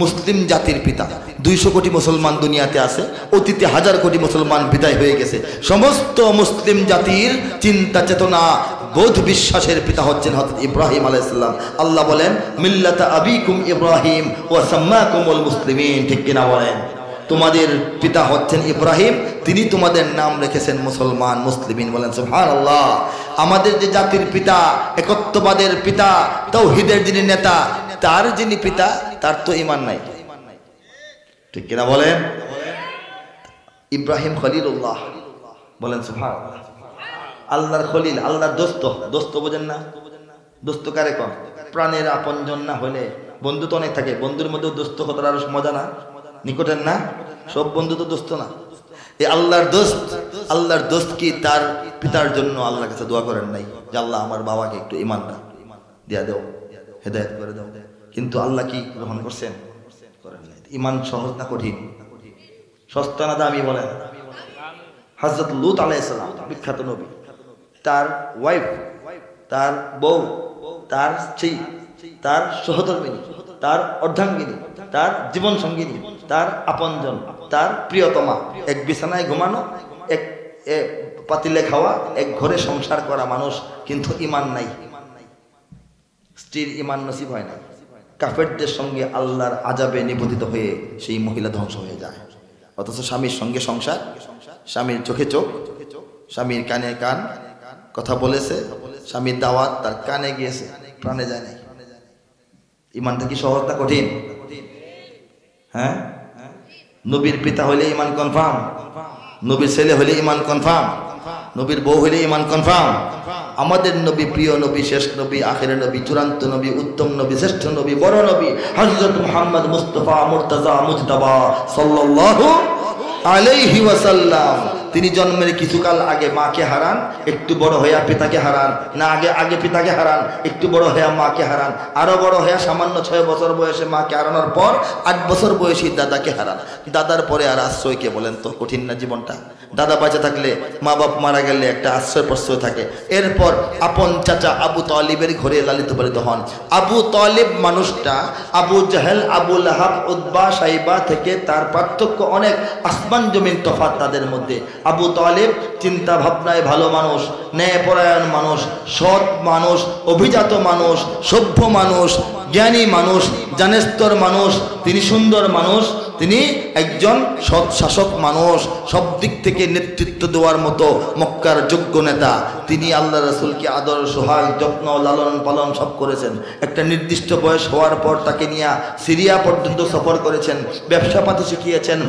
মুসলিম জাতির পিতা। 200 কোটি মুসলমান দুনিয়াতে আছে, অতীতে 1000 কোটি মুসলমান বিদায় হয়ে গেছে। সমস্ত মুসলিম জাতির চিন্তা চেতনা বোধ বিশ্বাসের পিতা হচ্ছেন হযরত ইব্রাহিম আলাইহিস সালাম। আল্লাহ বলেন মিল্লাতা আবিকুম ইব্রাহিম ওয়া সাম্মাকুমুল মুসলিমিন। ঠিক কিনা বলেন? তোমাদের পিতা হচ্ছেন ইব্রাহিম, তিনি তোমাদের নাম রেখেছেন মুসলমান, মুসলিমিন। বলেন সুবহানাল্লাহ। আমাদের যে জাতির পিতা, একত্ববাদের পিতা, তাওহীদের যিনি নেতা, তার যিনি পিতা, তার তো ঈমান নাই। ঠিক কিনা বলেন? ইব্রাহিম খলিলুল্লাহ। বলেন সুবহানাল্লাহ। আল্লাহর খলিল, আল্লাহর দোস্ত। দোস্ত বোঝেন না? দোস্ত কারে কন? প্রাণের আপনজন না হলে, বন্ধু তো অনেক থাকে, বন্ধুর মধ্যেও দোস্ত কতটা আরো মজা না? নিকটের না? সব বন্ধু তো দোস্ত না। এই আল্লাহর দোস্ত, আল্লাহর দোস্ত কি তার পিতার জন্য আল্লাহর কাছে দোয়া করেন নাই যে আল্লাহ আমার বাবাকে একটু ঈমানটা দিয়া দাও, হেদায়েত করে দাও? কিন্তু আল্লাহ কি গ্রহণ করছেন? করেন নাই। ঈমান সহজ না কঠিন? সস্তা না দামি? বলেন। হযরত লূত আলাইহিস সালাম বিখ্যাত নবী, তার ওয়াইফ, তার বউ, তার স্ত্রী, তার সহধর্মিণী, তার অর্ধাঙ্গিনী, তার জীবন সঙ্গিনী, তার আপনজন, তার প্রিয়তমা, এক বিছানায় ঘুমানো, এক পাতিলে খাওয়া, এক ঘরে সংসার করা মানুষ, কিন্তু ঈমান নাই। স্ত্রীর ঈমান নসিব হয় না। কাফেরদের সঙ্গে আল্লাহর আযাবে নিপতিত হয়ে সেই মহিলা ধ্বংস হয়ে যায়। অথচ স্বামীর সঙ্গে সংসার, স্বামীর চোখে চোখ, স্বামীর কানে কান, কথা বলেছে, স্বামীর দাওয়াত তার কানে গিয়েছে, প্রাণে যায় নাই। ঈমানটা কি সহজ না কঠিন? হ্যাঁ? নবীর পিতা হইলে ঈমান কনফার্ম, নবীর ছেলে হইলে ঈমান কনফার্ম, নবীর বউ হইলে ঈমান কনফার্ম। আমাদের নবী, প্রিয় নবী, শেষ নবী, আখিরের নবী, চূড়ান্ত নবী, উত্তম নবী, শ্রেষ্ঠ নবী, বড় নবী হযরত মুহাম্মদ মুস্তাফা মুর্তজা মুজতাবা সাল্লাল্লাহু আলাইহি ওয়াসাল্লাম। তিনি জন্মের কিছুকাল আগে মাকে হারান, একটু বড় হইয়া পিতাকে হারান, না আগে পিতাকে হারান, একটু বড় হইয়া মাকে হারান, আরো বড় হইয়া সামান্য 6 বছর বয়সে মাকে হারানোর পর 8 বছর বয়সী দাদাকে হারান। দাদার পরে আর আশ্রয় কে? বলেন তো, কঠিন না জীবনটা? দাদা বেঁচে থাকলে, মা বাপ মারা গেলে একটা আশ্রয় প্রশ্রয় থাকে। এরপর আপন চাচা আবু তালিবের ঘরে লালিত পালিত হন। আবু তালিব মানুষটা আবু জাহেল, আবু লাহাব, উতবা, সাইবা থেকে তার পার্থক্য অনেক, আসমান জমিন তফাৎ তাদের মধ্যে। আবু তালিব চিন্তা ভাবনায় ভালো মানুষ, ন্যায়পরায়ণ মানুষ, সৎ মানুষ, অভিজাত মানুষ, সভ্য মানুষ, জ্ঞানী মানুষ, জানেস্তর মানুষ, তিনি সুন্দর মানুষ, তিনি একজন সৎ শাসক মানুষ, সব দিক থেকে নেতৃত্ব দেওয়ার মতো মক্কার যোগ্য নেতা। তিনি আল্লাহ রাসূলকে আদর, সোহাগ, যত্ন, লালন পালন সব করেছেন। একটা নির্দিষ্ট বয়স হওয়ার পর তাকে নিয়ে সিরিয়া পর্যন্ত সফর করেছেন, ব্যবসা পাতি শিখিয়েছেন।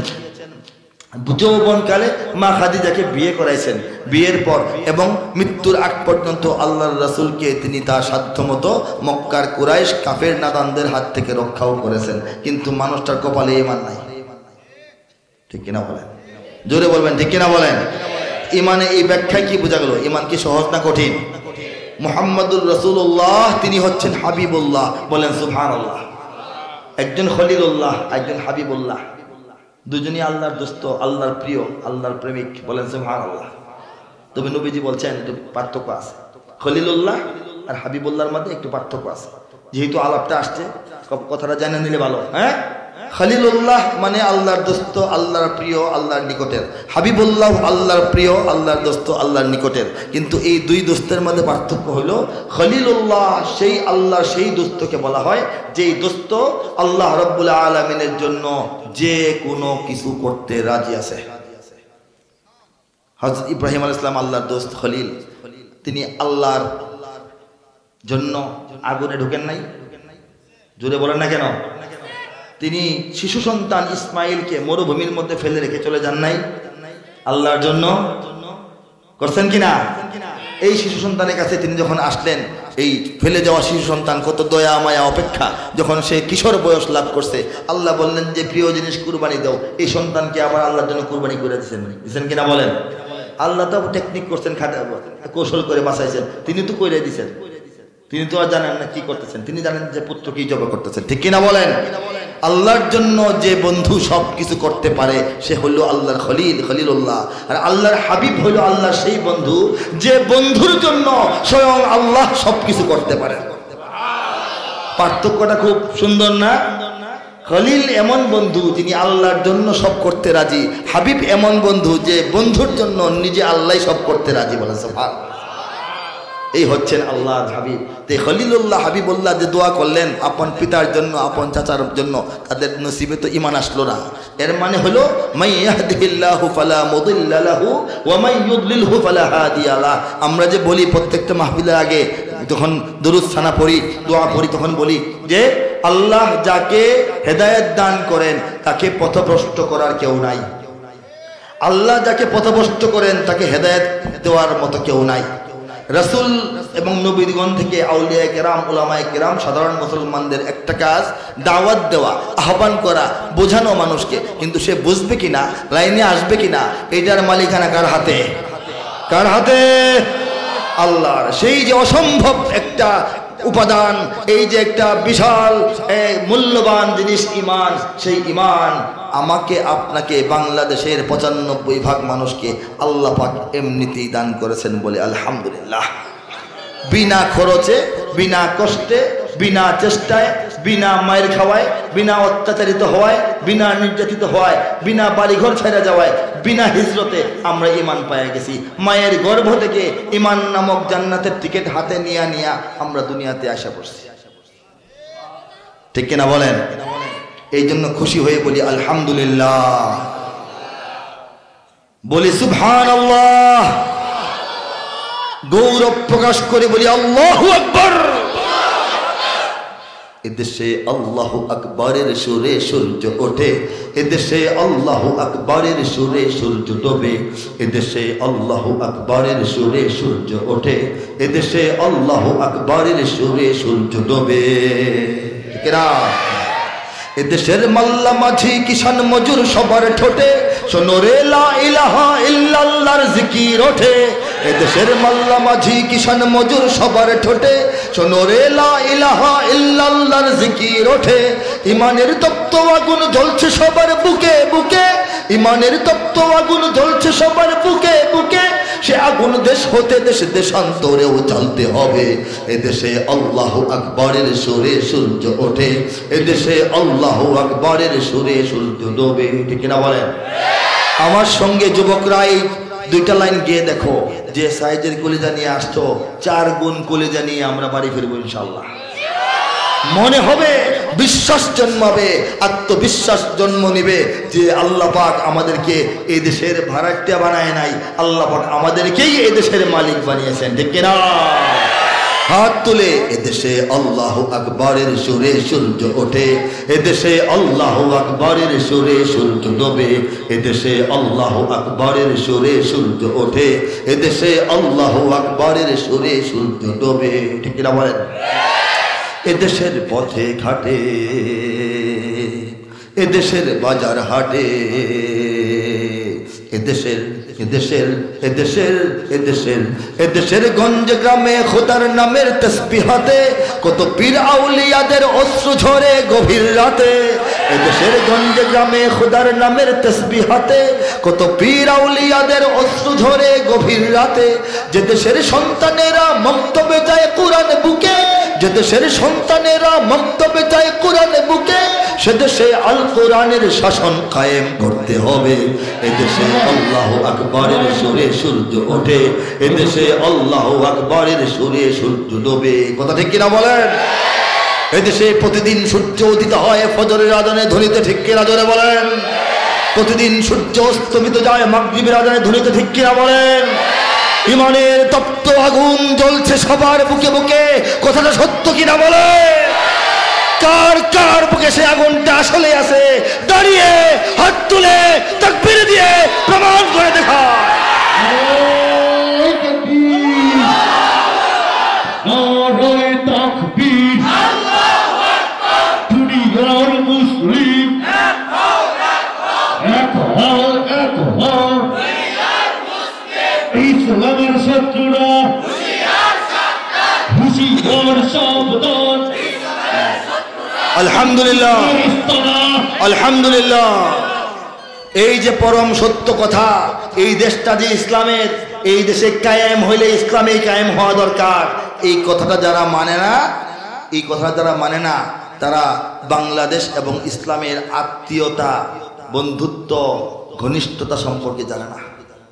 যৌবনকালে মা খাদিজাকে বিয়ে করাইছেন। বিয়ের পর এবং মৃত্যুর আগ পর্যন্ত আল্লাহর রাসূলকে তিনি তার সাধ্যমতো মক্কার কুরাইশ কাফের নাদানদের হাত থেকে রক্ষাও করেছেন। কিন্তু মানুষটার কপালে ঈমান নাই। ঠিক কিনা বলেন? জোরে বলবেন, ঠিক কিনা বলেন? ঈমানে এই ব্যাখ্যায় কি বোঝা গেল? ঈমান কি সহজ না কঠিন? মুহাম্মদুর রাসূলুল্লাহ তিনি হচ্ছেন হাবিবুল্লাহ। বলেন সুবহানাল্লাহ। একজন খলিলুল্লাহ, একজন হাবিবুল্লাহ, দুজনই আল্লাহর দোস্ত, আল্লাহর প্রিয়, আল্লাহর প্রেমিক। বলেন সুবহানাল্লাহ। তবে নবীজি বলছেন একটু পার্থক্য আছে, খলিলুল্লাহ আর হাবিবুল্লাহর মধ্যে একটু পার্থক্য আছে। যেহেতু আলাপটা আসছে কথাটা জেনে নিলে ভালো। হ্যাঁ, খলিলুল্লাহ মানে আল্লাহর দোস্ত, আল্লাহর প্রিয়, আল্লাহর নিকটের। হাবিবুল্লাহ আল্লাহর প্রিয়, আল্লাহর দোস্ত, আল্লাহর নিকটের। কিন্তু এই দুই দোস্তের মধ্যে পার্থক্য হলো খলিলুল্লাহ সেই আল্লাহর সেই দোস্তকে বলা হয় যেই দোস্ত আল্লাহ রাব্বুল আলামিনের জন্য যে কোনো কিছু করতে রাজি আছে। হযরত ইব্রাহিম আলাইহিস সালাম আল্লাহর দোস্ত খলিল, তিনি আল্লাহর জন্য আগুনে ঢোকেন নাই, জোরে বলেন না কেন? তিনি শিশু সন্তান ইসমাইলকে মরুভূমির মধ্যে ফেলে রেখে চলে যান নাই, আল্লাহর জন্য করছেন কিনা? এই শিশু সন্তানের কাছে তিনি যখন আসলেন, এই ফেলে যাওয়া শিশু সন্তান কত দয়া মায়া অপেক্ষা, যখন সে কিশোর বয়স লাভ করছে, আল্লাহ বললেন যে প্রিয় জিনিস কুরবানি দাও। এই সন্তানকে আবার আল্লাহর জন্য কুরবানি করে দিচ্ছেন কিনা বলেন? আল্লাহ তো টেকনিক করছেন, কৌশল করে বাঁচাইছেন, তিনি তো করে দিচ্ছেন। তিনি তো আর জানেন না কি করতেছেন, তিনি জানেন যে পুত্র কি জবাই করতেছেন, ঠিক কিনা বলেন? আল্লাহর জন্য যে বন্ধু সব কিছু করতে পারে সে হলো আল্লাহর খলিল, খলিলুল্লাহ। আর আল্লাহর হাবিব হলো আল্লাহর সেই বন্ধু যে বন্ধুর জন্য স্বয়ং আল্লাহ সব কিছু করতে পারে। পার্থক্যটা খুব সুন্দর না? খলিল এমন বন্ধু যিনি আল্লাহর জন্য সব করতে রাজি, হাবিব এমন বন্ধু যে বন্ধুর জন্য নিজে আল্লাহ সব করতে রাজি। বলে সুবহানাল্লাহ। এই হচ্ছেন আল্লাহর হাবিব। তে খলিলুল্লাহ হাবিবুল্লাহ যে দোয়া করলেন আপন পিতার জন্য, আপন চাচার জন্য, তাদের নসিবে তো ঈমান আসলো না। এর মানে হলো মাই ইয়াহদিহিল্লাহু ফালা মুদিল্লা লাহু ওয়া মাই ইউদ্লিলহু ফালা হাদিয়া লাহু। আমরা যে বলি প্রত্যেকটা মাহফিলের আগে যখন দুরূদ সানা পড়ি, দোয়া পড়ি, তখন বলি যে আল্লাহ যাকে হেদায়েত দান করেন তাকে পথভ্রষ্ট করার কেউ নাই। আল্লাহ যাকে পথভ্রষ্ট করেন তাকে হেদায়েত দেওয়ার মতো কেউ নাই। রাসূল এবং নবীগণ থেকে আউলিয়া কেরাম, উলামায়ে কেরাম, সাধারণ মুসলমানদের একটা কাজ দাওয়াত দেওয়া, আহ্বান করা, বোঝানো মানুষকে। কিন্তু সে বুঝবে কিনা, লাইনে আসবে কিনা, এটার মালিকানা কার হাতে? কার হাতে? আল্লাহর। সেই যে অসম্ভব একটা উপাদান, এই যে একটা বিশাল মূল্যবান জিনিস ঈমান, সেই ঈমান আমাকে আপনাকে বাংলাদেশের ৯৫% মানুষকে আল্লাহ পাক এমনিতেই দান করেছেন বলে আলহামদুলিল্লাহ। বিনা খরচে, বিনা কষ্টে, বিনা চেষ্টায়, বিনা মায়ের খাওয়ায়, বিনা অত্যাচারিত হওয়ায়, বিনা নির্যাতিত হওয়ায়, বিনা বাড়িঘর ছেড়ে যাওয়ায়, বিনা হিজরতে আমরা ঈমান পেয়ে গেছি। মায়ের গর্ভ থেকে ঈমান নামক জান্নাতের টিকিট হাতে নিয়ে আমরা দুনিয়াতে আসা পড়ছি, ঠিক কিনা বলেন? এই জন্য খুশি হয়ে বলি আলহামদুলিল্লাহ, বলি সুবহানাল্লাহ, গৌরব প্রকাশ করে বলি আল্লাহু আকবার। এদেশে আল্লাহু আকবারের সুরে সূর্য ওঠে, এদেশে আল্লাহু আকবারের সুরে সূর্য ডোবে, এদেশে আল্লাহু আকবারের সুরে সূর্য ওঠে, এদেশে আল্লাহু আকবারের সুরে সূর্য ডোবে। ঠিক না? এদেশের মাল্লা মাঝি কিষান মজুর সবার ঠোঁটে শোনো রে লা ইলাহা ইল্লাল্লাহর জিকির ওঠে। এদেশের মাল্লা মাঝি কিষান মজুর সবার ঠোঁটে শোনো রে লা ইলাহা ইল্লাল্লাহর জিকির ওঠে। ইমানের তপ্ত আগুন জ্বলছে সবার বুকে বুকে, ইমানের তপ্ত আগুন জ্বলছে সবার বুকে বুকে। সে আগুন দেশ হতে দেশ দেশান্তরেও জ্বলতে হবে। এদেশে আল্লাহু আকবারের সুরে সূর্য ওঠে, এদেশে আল্লাহু আকবারের সুরে সূর্য ডোবে। ঠিক না বলেন? আমার সঙ্গে যুবকরা এই দুইটা লাইন গিয়ে দেখো, যে সাইজের কলিজা নিয়ে আসছো 4 গুণ কলিজা নিয়ে আমরা বাড়ি ফিরবো ইনশাআল্লাহ। মনে হবে, বিশ্বাস জন্মাবে, আত্মবিশ্বাস জন্ম নিবে যে আল্লাহ পাক আমাদেরকে এই দেশের ভাড়াটিয়া বানায় নাই, আল্লাহ পাক আমাদেরকেই এই দেশের মালিক বানিয়েছেন। ঠিক কিনা? হাত তুলে এদেশে আল্লাহু আকবারের সুরে সূর্য ওঠে, এদেশে আল্লাহু আকবারের সুরে সূর্য ডোবে, এদেশে আল্লাহু আকবারের সুরে সূর্য ওঠে, এদেশে আল্লাহু আকবারের সুরে সূর্য ডোবে। ঠিক কিনা বলেন? এদেশের পথে ঘাটে, এদেশের বাজার হাটে, এদেশের এদেশের এদেশের এদেশের এদেশের গঞ্জ গ্রামে খোদার নামের তসবিহাতে কত পীর আউলিয়াদের অশ্রু ঝরে গভীর রাতে। এদেশের গঞ্জে গ্রামে খোদার নামের তসবিহাতে কত পীর আউলিয়াদের অশ্রু ঝরে গভীর রাতে। যে দেশের সন্তানেরা মক্তবে যায় কোরআন বুকে, যে দেশের সন্তানেরা মক্তবে যায় কোরআন বুকে, সে দেশে আল কোরআনের শাসন কায়েম করতে হবে। এদেশে আল্লাহু আকবারের সুরে সূর্য ওঠে, এদেশে আল্লাহু আকবারের সুরে সূর্য ডোবে। কথা ঠিক কিনা বলেন? এদেশে প্রতিদিন সূর্য উদিত হয় ফজরের আজানে ধ্বনিতে, ঠিক কিনা জোরে বলেন? প্রতিদিন সূর্য অস্তমিত যায় মাগরিবের আজানে ধ্বনিতে, ঠিক কিনা বলেন? ইমানের তপ্ত আগুন জ্বলছে সবার বুকে বুকে, কথাটা সত্য কিনা বলে? কার কার বুকে সে আগুনটা আসলে আছে? দাঁড়িয়ে হাত তুলে তাকবীর দিয়ে প্রমাণ করে দেখা। ইসলামের শত্রুরা হুশিয়ার সাবধান। আলহামদুলিল্লাহ, আলহামদুলিল্লাহ। এই যে পরম সত্য কথা, এই দেশটা যে ইসলামের, এই দেশে কায়েম হইলে ইসলামে কায়েম হওয়া দরকার, এই কথাটা যারা মানে না, এই কথা যারা মানে না, তারা বাংলাদেশ এবং ইসলামের আত্মীয়তা, বন্ধুত্ব, ঘনিষ্ঠতা সম্পর্কে জানে না।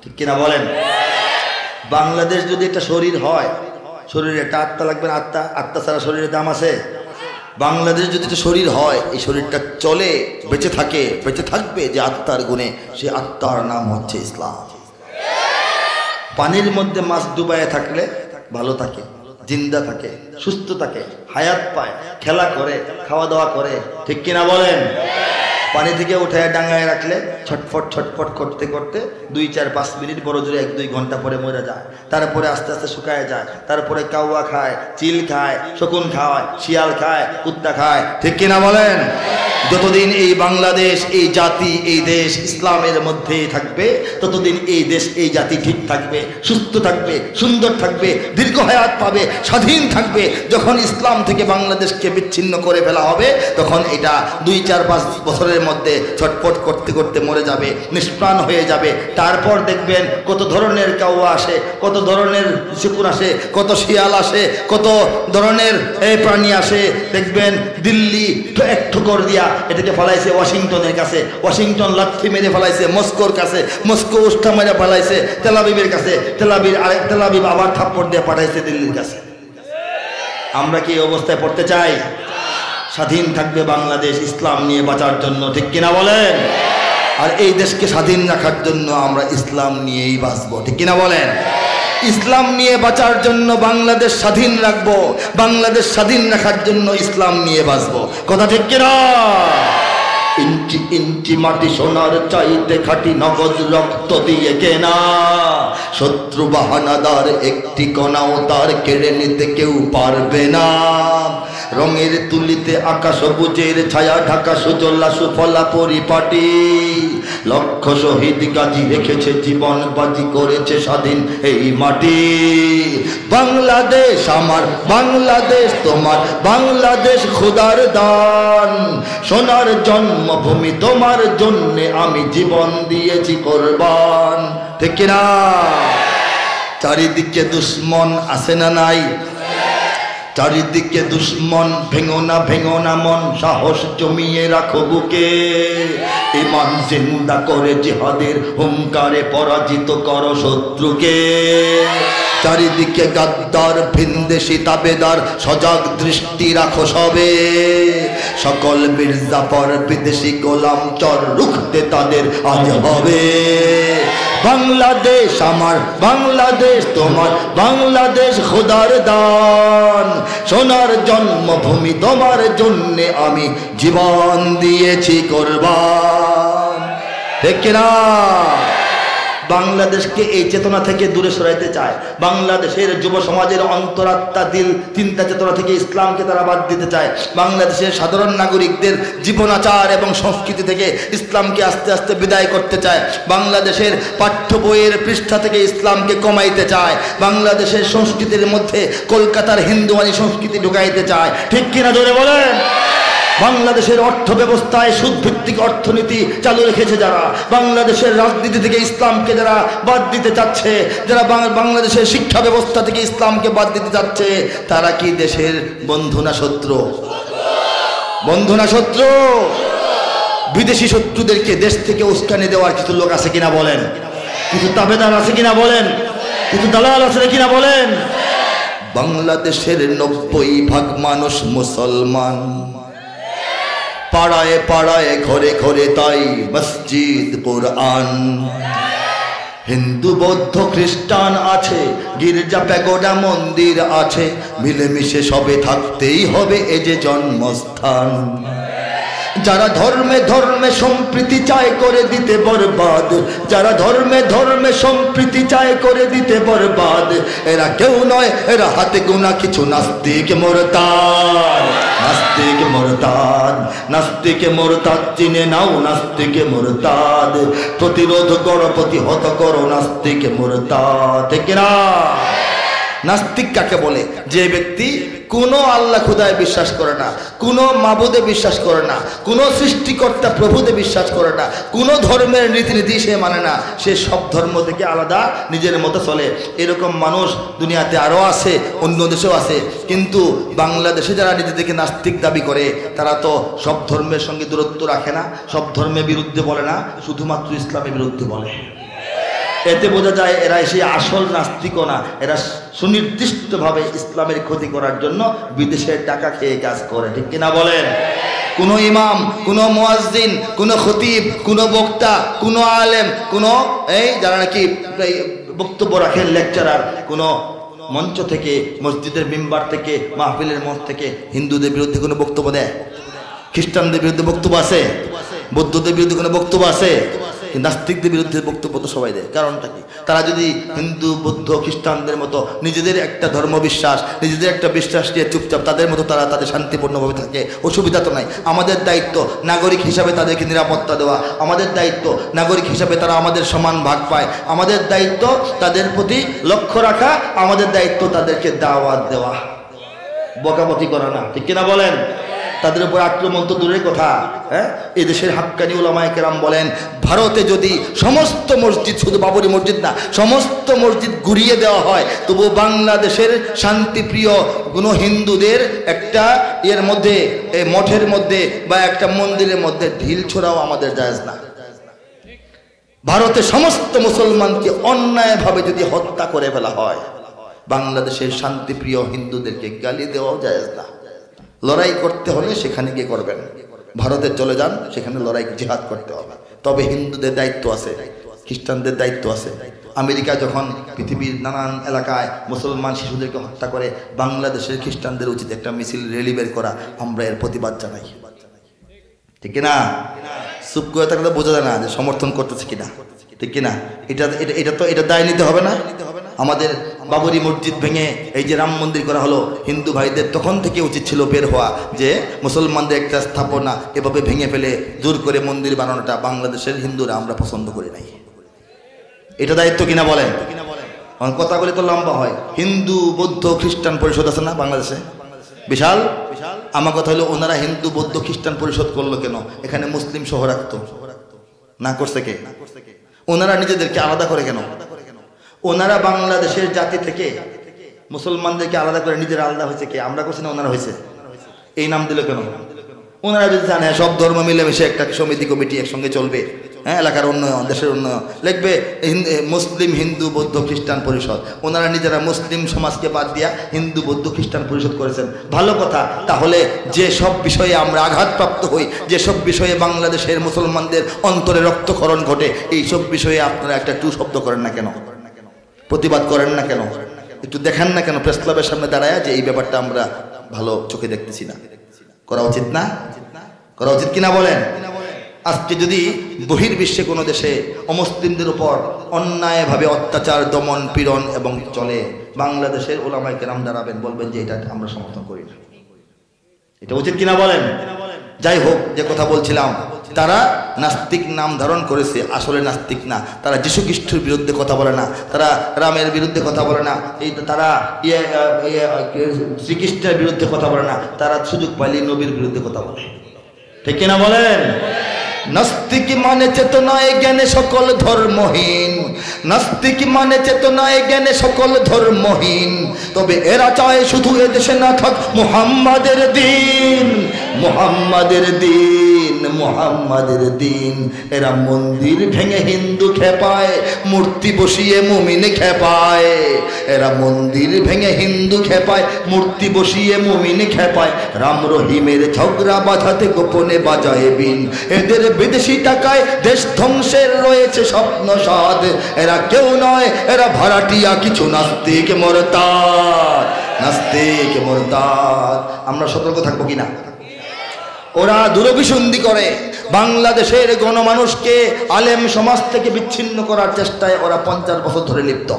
ঠিক কিনা বলেন? বাংলাদেশ যদি একটা শরীর হয়, শরীরে একটা আত্মা লাগবে না? আত্মা, আত্মা ছাড়া শরীরের দাম আছে? বাংলাদেশ যদি একটা শরীর হয়, এই শরীরটা চলে, বেঁচে থাকে, বেঁচে থাকবে যে আত্মার গুণে, সে আত্মার নাম হচ্ছে ইসলাম। পানির মধ্যে মাছ ডুবাইয়ে থাকলে ভালো থাকে, জিন্দা থাকে, সুস্থ থাকে, হায়াত পায়, খেলা করে, খাওয়া দাওয়া করে, ঠিক কিনা বলেন? পানি থেকে উঠে ডাঙায় রাখলে ছটফট ছটফট করতে করতে 2-4-5 মিনিট, বড় জোরে 1-2 ঘন্টা পরে মরে যায়, তারপরে আস্তে আস্তে শুকায় যায়, তারপরে কাউয়া খায়, চিল খায়, শকুন খায়, শিয়াল খায়, কুত্তা খায়, ঠিক কিনা বলেন? যতদিন এই বাংলাদেশ, এই জাতি, এই দেশ ইসলামের মধ্যে থাকবে, ততদিন এই দেশ, এই জাতি ঠিক থাকবে, সুস্থ থাকবে, সুন্দর থাকবে, দীর্ঘ হায়াত পাবে, স্বাধীন থাকবে। যখন ইসলাম থেকে বাংলাদেশকে বিচ্ছিন্ন করে ফেলা হবে, তখন এটা 2-4-5 বছরের মধ্যে ছটফট করতে করতে মরে যাবে, নিষ্প্রাণ হয়ে যাবে। তারপর দেখবেন কত ধরনের কাউয়া আসে, কত ধরনের শকুন আসে, কত শিয়াল আসে, কত ধরনের প্রাণী আসে। দেখবেন দিল্লি এক ঠোকর দিয়া এটাকে ফেলাইছে ওয়াশিংটনের কাছে, ওয়াশিংটন লাথি মেরে ফেলাইছে মস্কোর কাছে, মস্কো উষ্টা মেরে ফেলাইছে তেল আবিবের কাছে, তেল আবিব আবার থাপ্পড় দিয়ে পাঠাইছে দিল্লির কাছে। আমরা কি এই অবস্থায় পড়তে চাই? স্বাধীন থাকবে বাংলাদেশ ইসলাম নিয়ে বাঁচার জন্য, ঠিক কিনা বলেন? আর এই দেশকে স্বাধীন রাখার জন্য আমরা ইসলাম নিয়েই বাঁচবো, ঠিক কিনা বলেন? ইসলাম নিয়ে বাঁচার জন্য বাংলাদেশ স্বাধীন রাখবো, বাংলাদেশ স্বাধীন রাখার জন্য ইসলাম নিয়ে বাঁচবো, কথা ঠিক কিনা? ইঞ্চি ইঞ্চি মাটি সোনার চাইতে খাঁটি, নগদ রক্ত দিয়ে কেনা, শত্রু বাহানাদার একটি কণাও তার কেড়ে নিতে কেউ পারবে না। রঙের তুলিতে আকাশ সবুজের ছায়া ঢাকা, সুজলা সুফলা পরিপাটি, লক্ষ শহীদ গাজী রেখেছে জীবন বাজি, করেছে স্বাধীন এই মাটি। বাংলাদেশ আমার, বাংলাদেশ তোমার, বাংলাদেশ খোদার দান, সোনার জন্মভূমি, তোমার জন্যে আমি জীবন দিয়েছি কোরবান, ঠিক না? চারিদিকে দুশ্মন আছে না নাই? চারিদিকে দুশ্মন, ভেঙো না মন, সাহস জমিয়ে রাখো বুকে, ইমান জিন্দা করে জিহাদের হুঙ্কারে পরাজিত করো শত্রুকে। চারিদিকে গাদ্দার ভিনদেশি তাবেদার, সজাগ দৃষ্টি রাখো সবে, সকল মির্জাফর বিদেশি গোলাম চর, রুখতে তাদের আজ হবে। বাংলাদেশ আমার, বাংলাদেশ তোমার, বাংলাদেশ খোদার দান, সোনার জন্মভূমি, তোমার জন্যে আমি জীবন দিয়েছি কোরবান, ঠিক না? বাংলাদেশকে এই চেতনা থেকে দূরে সরাইতে চায়, বাংলাদেশের যুব সমাজের অন্তরাত্মা, দিল চিন্তা চেতনা থেকে ইসলামকে তারা বাদ দিতে চায়, বাংলাদেশের সাধারণ নাগরিকদের জীবনাচার এবং সংস্কৃতি থেকে ইসলামকে আস্তে আস্তে বিদায় করতে চায়, বাংলাদেশের পাঠ্য বইয়ের পৃষ্ঠা থেকে ইসলামকে কমাইতে চায়, বাংলাদেশের সংস্কৃতির মধ্যে কলকাতার হিন্দুয়ানি সংস্কৃতি ঢুকাইতে চায়, ঠিক কিনা জোরে বলেন? বাংলাদেশের অর্থ ব্যবস্থায় সুদভিত্তিক অর্থনীতি চালু রেখেছে যারা, বাংলাদেশের রাজনীতি থেকে ইসলামকে যারা বাদ দিতে চাচ্ছে, যারা বাংলাদেশের শিক্ষা ব্যবস্থা থেকে ইসলামকে বাদ দিতে চাচ্ছে, তারা কি দেশের বন্ধু না শত্রু? বন্ধু না শত্রু? বিদেশি শত্রুদেরকে দেশ থেকে উস্কানি দেওয়ার কিছু লোক আছে কিনা বলেন? কিছু তাবেদার আছে কিনা বলেন? কিছু দালাল আছে কিনা বলেন? বাংলাদেশের 90% মানুষ মুসলমান, পাড়ায় পাড়ায় ঘরে ঘরে তাই মসজিদ কোরআন। হিন্দু বৌদ্ধ খ্রিস্টান আছে, গির্জা প্যাগোডা মন্দির আছে, মিলেমিশে সবে থাকতেই হবে এ যে জন্মস্থান। যারা ধর্মে ধর্মে সম্প্রীতি চায় করে দিতে বরবাদ, যারা ধর্মে ধর্মে সম্প্রীতি চায় করে দিতে বরবাদ, এরা কেউ নয়, এরা হাতে গোনা কিছু নাস্তিক মুরতাদ। নাস্তিক মুরতাদ, নাস্তিক মুরতাদ চিনে নাও, নাস্তিক মুরতাদ। প্রতিরোধ করো, প্রতিহত করো নাস্তিক মুরতাদ। ঠিক না? নাস্তিক কাকে বলে? যে ব্যক্তি কোনো আল্লাহ খুদায় বিশ্বাস করে না, কোনো মাবুদে বিশ্বাস করে না, কোনো সৃষ্টিকর্তা প্রভুতে বিশ্বাস করে না, কোনো ধর্মের রীতিনীতি সে মানে না, সে সব ধর্ম থেকে আলাদা, নিজের মতো চলে। এরকম মানুষ দুনিয়াতে আরও আছে, অন্য দেশেও আছে। কিন্তু বাংলাদেশে যারা নিজেদেরকে নাস্তিক দাবি করে, তারা তো সব ধর্মের সঙ্গে দূরত্ব রাখে না, সব ধর্মের বিরুদ্ধে বলে না, শুধুমাত্র ইসলামের বিরুদ্ধে বলে। এতে বোঝা যায় এরা সেই আসল নাস্তিকও না, এরা সুনির্দিষ্টভাবে ইসলামের ক্ষতি করার জন্য বিদেশের টাকা খেয়ে কাজ করে। ঠিক কিনা বলেন? কোনো ইমাম, কোনো মুয়াজ্জিন, কোনো খতিব, কোনো বক্তা, কোনো আলেম, কোনো এই যারা নাকি বক্তব্য রাখেন, লেকচারার, কোনো মঞ্চ থেকে, মসজিদের মিম্বার থেকে, মাহফিলের মঞ্চ থেকে হিন্দুদের বিরুদ্ধে কোনো বক্তব্য দেয়? খ্রিস্টানদের বিরুদ্ধে বক্তব্য আছে? বৌদ্ধদের বিরুদ্ধে কোনো বক্তব্য আছে? নাস্তিকদের বিরুদ্ধে বক্তব্য তো সবাই দেয়। কারণটা কি? তারা যদি হিন্দু বৌদ্ধ খ্রিস্টানদের মতো নিজেদের একটা ধর্ম বিশ্বাস, নিজেদের একটা বিশ্বাস নিয়ে চুপচাপ তাদের মতো তারা তাদের শান্তিপূর্ণভাবে থাকে, অসুবিধা তো নাই। আমাদের দায়িত্ব নাগরিক হিসাবে তাদেরকে নিরাপত্তা দেওয়া, আমাদের দায়িত্ব নাগরিক হিসাবে তারা আমাদের সমান ভাগ পায়, আমাদের দায়িত্ব তাদের প্রতি লক্ষ্য রাখা, আমাদের দায়িত্ব তাদেরকে দাওয়াত দেওয়া, বকাবকি করা না। ঠিক কিনা বলেন? তাদের উপর আক্রমণ তো দূরের কথা। হ্যাঁ, এদেশের হাক্কানি উলামায়ে কেরাম বলেন, ভারতে যদি সমস্ত মসজিদ, শুধু বাবরি মসজিদ না, সমস্ত মসজিদ ঘুরিয়ে দেওয়া হয়, তবু বাংলাদেশের শান্তিপ্রিয় কোনো হিন্দুদের একটা এর মধ্যে, মঠের মধ্যে বা একটা মন্দিরের মধ্যে ঢিল ছোড়াও আমাদের জায়েজ না। ভারতে সমস্ত মুসলমানকে অন্যায়ভাবে যদি হত্যা করে ফেলা হয়, বাংলাদেশের শান্তিপ্রিয় হিন্দুদেরকে গালি দেওয়াও জায়েজ না। লড়াই করতে হলে সেখানে গিয়ে করবেন। ভারতে চলে যান, সেখানে লড়াই জিহাদ করতে হবে। তবে হিন্দুদের দায়িত্ব আছে, খ্রিস্টানদের দায়িত্ব আছে। আমেরিকা যখন পৃথিবীর নানান এলাকায় মুসলমান শিশুদেরকে হত্যা করে, বাংলাদেশের খ্রিস্টানদের উচিত একটা মিছিল র্যালি বের করা, আমরা এর প্রতিবাদ জানাই। ঠিক কিনা? চুপ করে থাকলে বোঝা যায় না যে সমর্থন করতেছে কিনা। ঠিক কিনা? এটা দায় নিতে হবে না। আমাদের বাবরি মসজিদ ভেঙে এই যে রাম মন্দির করা হলো, হিন্দু ভাইদের তখন থেকে উচিত ছিল বের হওয়া, যে মুসলমানদের একটা স্থাপনা এভাবে ভেঙে ফেলে জোর করে মন্দির বানানোটা বাংলাদেশের হিন্দুরা আমরা পছন্দ করি নাই। এটা দায়িত্ব কিনা বলেন? কথা বলে তো লম্বা হয়। হিন্দু বৌদ্ধ খ্রিস্টান পরিষদ আছে না বাংলাদেশে, বিশাল। আমার কথা হলো, ওনারা হিন্দু বৌদ্ধ খ্রিস্টান পরিষদ করলো কেন? এখানে মুসলিম সহ রাখতো না, করছে কে? ওনারা নিজেদেরকে আলাদা করে কেন? ওনারা বাংলাদেশের জাতি থেকে মুসলমানদেরকে আলাদা করে নিজেরা আলাদা হয়েছে কে? আমরা করছি না, ওনারা হয়েছে। এই নাম দিল কেন? ওনারা যদি জানে সব ধর্ম মিলেমিশে একটা সমিতি কমিটি একসঙ্গে চলবে, হ্যাঁ, এলাকার উন্নয়ন, দেশের উন্নয়ন, লিখবে মুসলিম হিন্দু বৌদ্ধ খ্রিস্টান পরিষদ। ওনারা নিজেরা মুসলিম সমাজকে বাদ দিয়া হিন্দু বৌদ্ধ খ্রিস্টান পরিষদ করেছেন, ভালো কথা। তাহলে যে সব বিষয়ে আমরা আঘাতপ্রাপ্ত হই, যে সব বিষয়ে বাংলাদেশের মুসলমানদের অন্তরে রক্তক্ষরণ ঘটে, এই সব বিষয়ে আপনারা একটা টু শব্দ করেন না কেন? প্রতিবাদ করেন না কেন? একটু দেখান না কেন প্রেস ক্লাবের সামনে দাঁড়ায় যে এই ব্যাপারটা আমরা ভালো চোখে দেখতেছি না? করা উচিত না? করা উচিত কিনা বলেন? আজকে যদি বহির্বিশ্বে কোনো দেশে অমুসলিমদের উপর অন্যায়ভাবে অত্যাচার, দমন, পীড়ন এবং চলে, বাংলাদেশের উলামায়ে কেরাম দাঁড়াবেন, বলবেন যে এটা আমরা সমর্থন করি না। এটা উচিত কিনা বলেন? যাই হোক, যে কথা বলছিলাম, তারা নাস্তিক নাম ধারণ করেছে, আসলে নাস্তিক না। তারা যীশু খ্রিস্টের বিরুদ্ধে কথা বলে না, তারা রামের বিরুদ্ধে কথা বলে না, তারা শ্রীকৃষ্ণের বিরুদ্ধে কথা বলে না, তারা সুযোগ পাইলে নবীর বিরুদ্ধে কথা বলে। ঠিক কিনা বলেন? নাস্তিক মানে চেতনায় জ্ঞানে সকল ধর্মহীন, নাস্তিক মানে চেতনায় জ্ঞানে সকল ধর্মহীন। তবে এরা চায় শুধু এদেশে না থাক মুহাম্মাদের দিন, মুহাম্মাদের দিন, মুহাম্মাদের দিন। এরা মন্দির ভেঙে হিন্দু খেপায়, মূর্তি বসিয়ে মুমিন খেপায়। এরা মন্দির ভেঙে হিন্দু খেপায়, মূর্তি বসিয়ে মুমিন খেপায়। রাম রহিমের ঝগড়া বাঁধাতে গোপনে বাজায় বিন। এদের বিদেশি টাকায় দেশ ধ্বংসের রয়েছে স্বপ্ন সাদ। এরা কেউ নয়, এরা ভাড়াটিয়া কিছু নাস্তিক মুরতাদ, নাস্তিক মুরতাদ। আমরা সতর্ক থাকবো কিনা? ওরা দুরভিসন্ধি করে, বাংলাদেশের গণমানুষকে আলেম সমাজ থেকে বিচ্ছিন্ন করার চেষ্টায় ওরা 50 বছর ধরে লিপ্ত।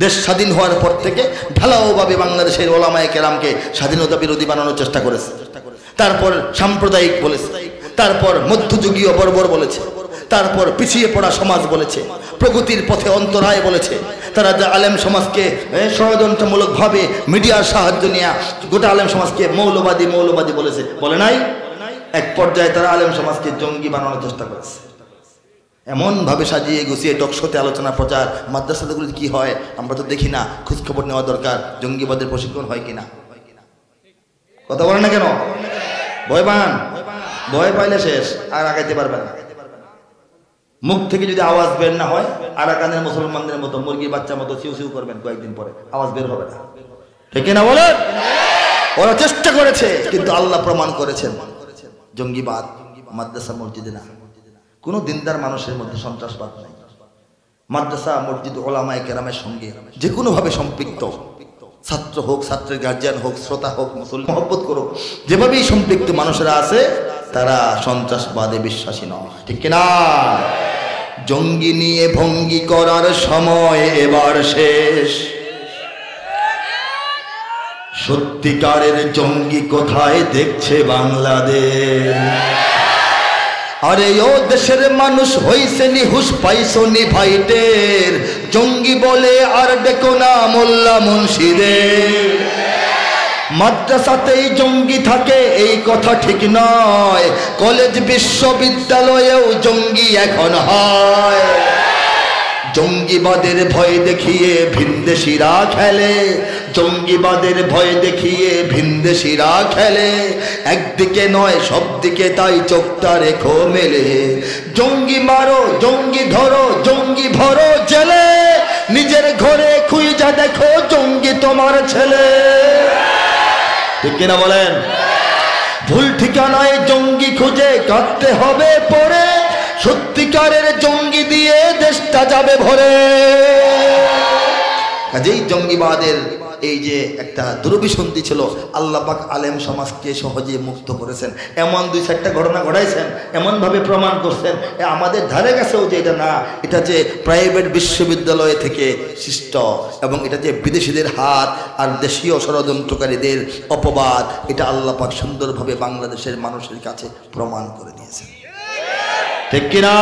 দেশ স্বাধীন হওয়ার পর থেকে ঢালাওভাবে বাংলাদেশের ওলামায়ে কেরামকে স্বাধীনতা বিরোধী বানানোর চেষ্টা করেছে। তারপর সাম্প্রদায়িক বলেছে, তারপর মধ্যযুগীয় বর্বর বলেছে, তারপর পিছিয়ে পড়া সমাজ বলেছে, প্রগতির পথে অন্তরায় বলেছে। তারা যে আলেম সমাজকে ষড়যন্ত্রমূলকভাবে মিডিয়ার সাহায্য নিয়ে গোটা আলেম সমাজকে মৌলবাদী মৌলবাদী বলেছে, বলে নাই? এক পর্যায়ে তারা আলেম সমাজকে জঙ্গি বানানোর চেষ্টা করেছে। এমন ভাবে সাজিয়ে গুছিয়ে টকশোতে আলোচনা প্রচার। মাদ্রাসাগুলোতে কি হয় আমরা তো দেখি না, খোঁজখবর নেওয়া দরকার। জঙ্গিবাদের প্রশিক্ষণ হয় কিনা? কথা বলে না কেন? ভয় পান? ভয় পাইলে শেষ, আর আগাইতে পারবেন না। মুখ থেকে যদি আওয়াজ বের না হয়, আরাকানের মুসলমানদের মতো মুরগির বাচ্চার মতো চিউ চিউ করবেন, কয়েকদিন পরে আওয়াজ বের হবে না। ঠিক না বলেন? ওরা চেষ্টা করেছে, কিন্তু আল্লাহ প্রমাণ করেছেন জঙ্গিবাদ মাদ্রাসা মসজিদে না। কোন দিনদার মানুষের মধ্যে সন্ত্রাসবাদ নাই। মাদ্রাসা মসজিদ ওলামায়ে কেরামের সঙ্গে যে কোনো ভাবে সম্পৃক্ত, ছাত্র হোক, ছাত্রের গার্জিয়ান হোক, শ্রোতা হোক, মুসলমান মহব্বত করুক, যেভাবেই সম্পৃক্ত মানুষেরা আছে তারা সন্ত্রাসবাদে বিশ্বাসী নয়। ঠিক কিনা? জঙ্গি নিয়ে ভঙ্গি করার সময় এবার শেষ। সত্যিকারের জঙ্গি কোথায় দেখছে বাংলাদেশ? আরে ও দেশের মানুষ হইছে নিহুস, পাইছো নি ভাইটের। জঙ্গি বলে আর ডেকো না মোল্লা মুন্সিদের। মাদ্রাসাতেই জঙ্গি থাকে এই কথা ঠিক নয়, কলেজ বিশ্ববিদ্যালয়েও জঙ্গি এখন হয়। জঙ্গিবাদের ভয় দেখিয়ে ভিনদেশিরা খেলে, জঙ্গিবাদের ভয় দেখিয়ে ভিনদেশিরা খেলে। একদিকে নয় সব দিকে তাই চোখটা রেখো মেলে। জঙ্গি মারো, জঙ্গি ধরো, জঙ্গি ভরো জেলে। নিজের ঘরে খুঁজা দেখো জঙ্গি তোমার ছেলে। ঠিক কিনা বলেন? ভুল ঠিকানায় জঙ্গি খুঁজে কাটতে হবে পরে। সত্যিকারের জঙ্গি দিয়ে দেশটা যাবে ভরে। কাজেই জঙ্গিবাদের এই যে একটা দুরভিসন্ধি ছিল, আল্লাহ পাক আলেম সমাজকে সহজে মুক্ত করেছেন। এমন 2-4টা ঘটনা ঘটাইছেন, এমনভাবে প্রমাণ করছেন আমাদের ধারে কাছেও যে এটা না, এটা যে প্রাইভেট বিশ্ববিদ্যালয় থেকে সৃষ্ট, এবং এটা যে বিদেশিদের হাত আর দেশীয় ষড়যন্ত্রকারীদের অপবাদ, এটা আল্লাহ পাক সুন্দরভাবে বাংলাদেশের মানুষের কাছে প্রমাণ করে দিয়েছেন। ঠিক কিনা?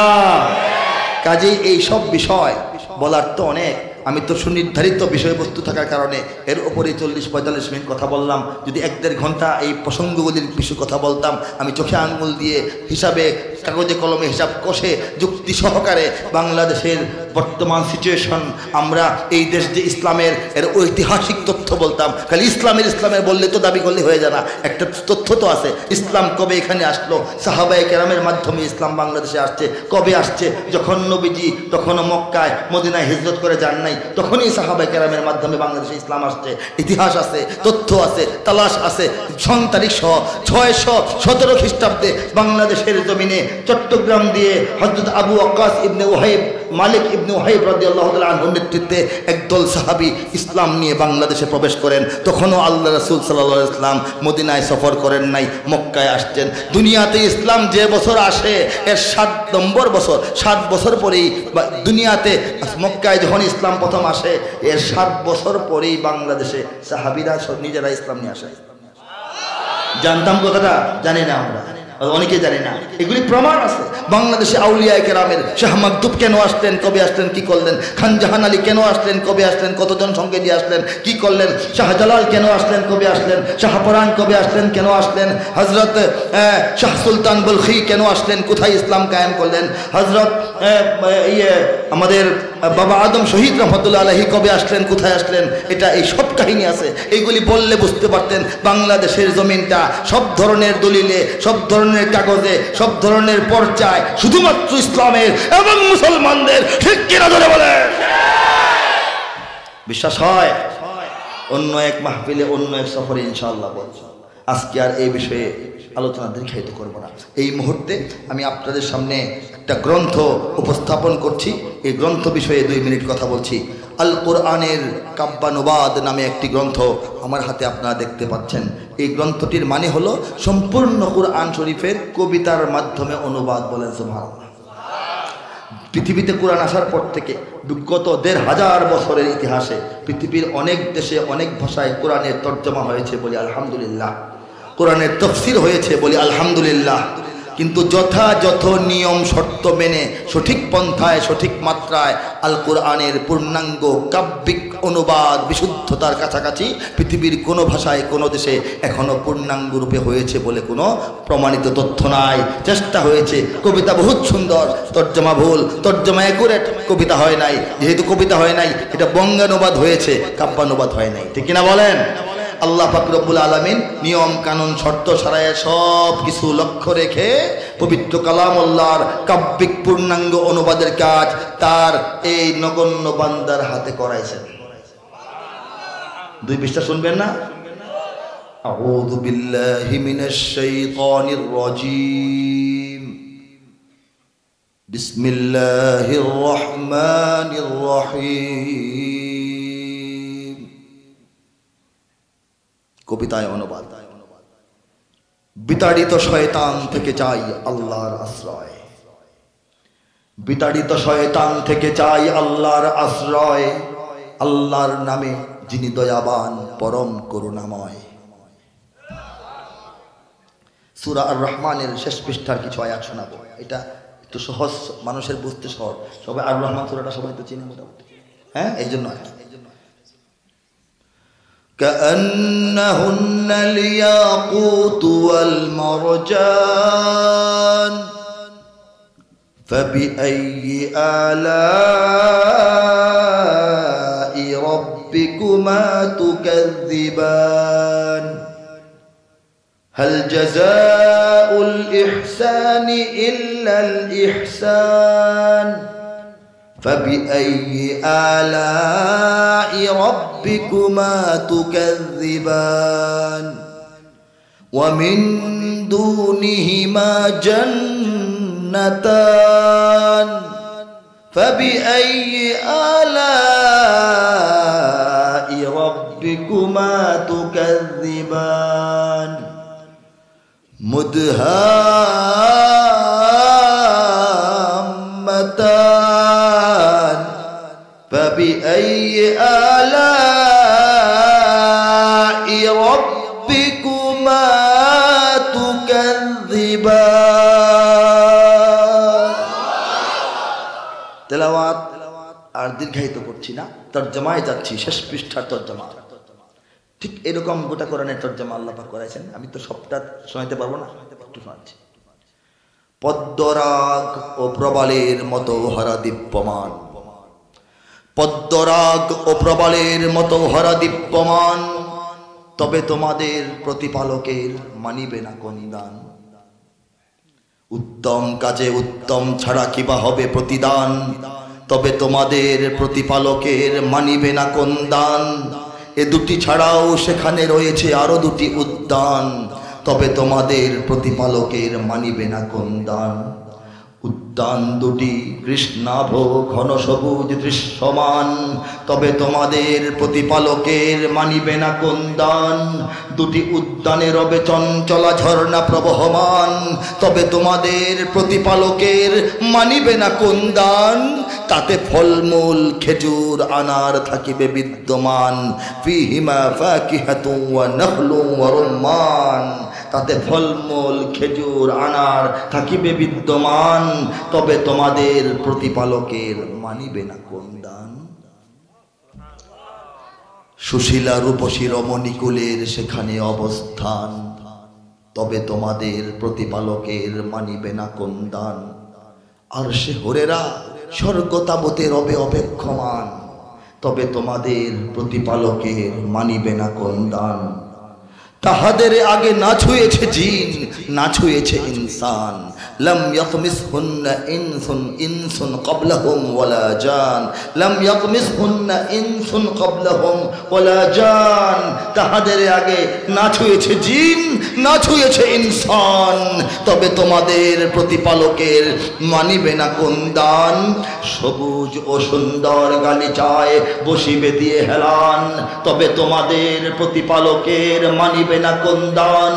কাজেই এই সব বিষয় বলার তো অনেক, আমি তো সুনির্ধারিত বিষয়বস্তু থাকার কারণে এর উপরে 40-45 মিনিট কথা বললাম। যদি 1-1.5 ঘন্টা এই প্রসঙ্গগুলির বিষয়ে কথা বলতাম, আমি চোখে আঙ্গুল দিয়ে হিসাবে কাগজে কলমে হিসাব কষে যুক্তি সহকারে বাংলাদেশের বর্তমান সিচুয়েশন, আমরা এই দেশ যে ইসলামের এর ঐতিহাসিক তথ্য বলতাম। খালি ইসলামের বললে তো দাবি করলে হয়ে যায় না, একটা তথ্য তো আছে। ইসলাম কবে এখানে আসলো, সাহাবায়ে কেরামের মাধ্যমে ইসলাম বাংলাদেশে আসছে। কবে আসছে? যখন নবীজি তখনও মক্কায় মদিনায় হিজরত করে যান নাই, তখনই সাহাবায়ে কেরামের মাধ্যমে বাংলাদেশে ইসলাম আসছে। ইতিহাস আছে, তথ্য আছে, তালাশ আছে। সন তারিখ সহ 617 খ্রিস্টাব্দে বাংলাদেশের জমিনে চট্টগ্রাম দিয়ে হযরত আবু ওয়াক্কাস ইবনে ওয়াহিব, মালিক ইবনে ওয়াহিব রাদিয়াল্লাহু তাআলা আনহুর নেতৃত্বে একদল সাহাবী ইসলাম নিয়ে বাংলাদেশে প্রবেশ করেন। তখনও আল্লাহ রাসূল সাল্লাল্লাহু আলাইহি ওয়াসাল্লাম মদিনায় সফর করেন নাই, মক্কায় আসছেন। দুনিয়াতে ইসলাম যে বছর আসে এর 7 নম্বর বছর, 7 বছর পরেই দুনিয়াতে মক্কায় যখন ইসলাম প্রথম আসে এর 7 বছর পরেই বাংলাদেশে সাহাবীরা নিজেরা ইসলাম নিয়ে আসে। জানতাম কথাটা? জানি না আমরা। অনেকে জানে না, এগুলি প্রমাণ আছে। বাংলাদেশে আউলিয়া কেরামের শাহ মাকদুব কেন আসলেন, কবে আসলেন, কি করলেন? খান জাহান আলী কেন আসলেন, কবে আসলেন, কতজন সঙ্গে নিয়ে আসলেন, কি করলেন? শাহজালাল কেন আসলেন, কবে আসলেন? শাহপরান কবে আসলেন, কেন আসলেন? হজরত শাহ সুলতান বলখি কেন আসলেন, কোথায় ইসলাম কায়েম করলেন? হজরত আমাদের বাবা আদম শহীদ রহমতুল্লাহ আলাইহি কবে আসলেন, কোথায় আসলেন? এটা এই সব কাহিনী আছে। এইগুলি বললে বুঝতে পারতেন বাংলাদেশের জমিনটা সব ধরনের দলিলে, সব ধরনের কাগজে, সব ধরনের পর্যায় শুধুমাত্র ইসলামের এবং মুসলমানদের। ঠিক কিনা ধরে বলে বিশ্বাস হয়? অন্য এক মাহফিলে, অন্য এক সফরে ইনশাআল্লাহ বলছি। আজকে আর এই বিষয়ে আলোচনা দীর্ঘায়িত করব না। এই মুহূর্তে আমি আপনাদের সামনে একটা গ্রন্থ উপস্থাপন করছি। এই গ্রন্থ বিষয়ে 2 মিনিট কথা বলছি। আল কোরআনের কাব্যানুবাদ নামে একটি গ্রন্থ আমার হাতে আপনারা দেখতে পাচ্ছেন। এই গ্রন্থটির মানে হলো সম্পূর্ণ কোরআন শরীফের কবিতার মাধ্যমে অনুবাদ। বলেন সুবহানাল্লাহ। পৃথিবীতে কোরআন আসার পর থেকে বিগত 1500 বছরের ইতিহাসে পৃথিবীর অনেক দেশে অনেক ভাষায় কোরআনের তর্জমা হয়েছে বলি আলহামদুলিল্লাহ, কোরআনের তাফসীর হয়েছে বলি আলহামদুলিল্লাহ। কিন্তু যথাযথ নিয়ম শর্ত মেনে সঠিক পন্থায়, সঠিক মাত্রায় আল কোরআনের পূর্ণাঙ্গ কাব্যিক অনুবাদ বিশুদ্ধতার কাছাকাছি পৃথিবীর কোনো ভাষায় কোনো দেশে এখনো পূর্ণাঙ্গ রূপে হয়েছে বলে কোনো প্রমাণিত তথ্য নাই। চেষ্টা হয়েছে, কবিতা বহুত সুন্দর, তর্জমা ভুল, তর্জমা অ্যাকুরেট, কবিতা হয় নাই। যেহেতু কবিতা হয় নাই, এটা বঙ্গানুবাদ হয়েছে, কাব্যানুবাদ হয় নাই। ঠিক কিনা বলেন? আল্লাহ পাক রব্বুল আলামিন নিয়ম কানুন শর্ত সারায় সব কিছু লক্ষ্য রেখে পবিত্র কালামুল্লাহর কাব্যিক পূর্ণাঙ্গ অনুবাদের কাজ তার এই নগণ্য বান্দার হাতে করাইছেন। 2 পৃষ্ঠা শুনবেন না? আউযু বিল্লাহি মিনাশ শাইতানির রাজীম, বিসমিল্লাহির রহমানির রহিম। কবিতায় অনুবাদ। বিতাড়িত শয়তান থেকে চাই আল্লাহর আশ্রয়, বিতাড়িত শয়তান থেকে চাই আল্লাহর আশ্রয়, আল্লাহর নামে যিনি দয়াবান পরম করুণাময়। সূরা আর রহমানের শেষ পৃষ্ঠার কিছু আয়াত শোনাবো। এটা একটু সহজ, মানুষের বুঝতে সহজ। সবাই আর রহমান সূরাটা সবাই তো চিনে মোটামুটি, হ্যাঁ? এই জন্য كأنهن الياقوت والمرجان فبأي آلاء ربكما تكذبان هل جزاء الإحسان إلا الإحسان فبأي آلاء ربكما تكذبان ومن دونهما جنتان فبأي آلاء ربكما تكذبان مدهامتان فبأي آلاء ربكما تكذبان তেলাওয়াত আর দীর্ঘায়িত করছি না, তরজমায় যাচ্ছি। শেষ পৃষ্ঠার তরজমা। ঠিক এরকম গোটা কোরআনের তরজমা আল্লাহ পাক করেছেন। আমি তো সবটা শোনাতে পারবো না, একটু শোনাচ্ছি। পদ্মরাগ ও প্রবালের মতো হরা দীপ্যমান, পদ্মরাগ ও প্রবালের মতো হরা দীপ্যমান, তবে তোমাদের প্রতিপালকের মানিবে না কোন দান। উত্তম কাজে উত্তম ছাড়া কিবা হবে প্রতিদান, তবে তোমাদের প্রতিপালকের মানিবে না কোন দান। এ দুটি ছাড়াও সেখানে রয়েছে আরো 2টি উদ্যান, তবে তোমাদের প্রতিপালকের মানিবে না কোন দান। উদ্যান 2টি কৃষ্ণাভ ঘন সবুজ দৃশ্যমান, তবে তোমাদের প্রতিপালকের মানিবে না কোন দান। 2টি উদ্যানে রবে চঞ্চলা ঝর্ণা প্রবহমান, তবে তোমাদের প্রতিপালকের মানিবে না কোন দান। তাতে ফলমূল খেজুর আনার থাকিবে বিদ্যমান, ফিহিমা ফাকিহাতুন ওয়া নাখলুন ওয়া রুম্মান, তাতে ফলমূল খেজুর আনার থাকিবে বিদ্যমান, তবে তোমাদের প্রতিপালকের মানিবে না কোন দান। সুশীলা রূপসী রমণীকুলের সেখানে অবস্থান, তবে তোমাদের প্রতিপালকের মানিবে না কোন দান। আর সে হরেরা স্বর্গ তাবতে রবে অপেক্ষমান, তবে তোমাদের প্রতিপালকের মানিবে না কোন দান। তাহাদের আগে না ছুঁয়েছে জিন, না ছুঁয়েছে ইনসান, লাম ইয়াতমিসহুন্না ইনসুন ইনসুন ক্বাবলাহুম ওয়ালা জান, লাম ইয়াতমিসহুন্না ইনসুন ক্বাবলাহুম ওয়ালা জান। তাহাদের আগে না ছুঁয়েছে জিন, না ছুঁয়েছে ইনসান, তবে তোমাদের প্রতিপালকের মানিবে না কোন দান। সবুজ ও সুন্দর গালিচায় বসিবে দিয়ে হেলান, তবে তোমাদের প্রতিপালকের মানিবে না কোন দান।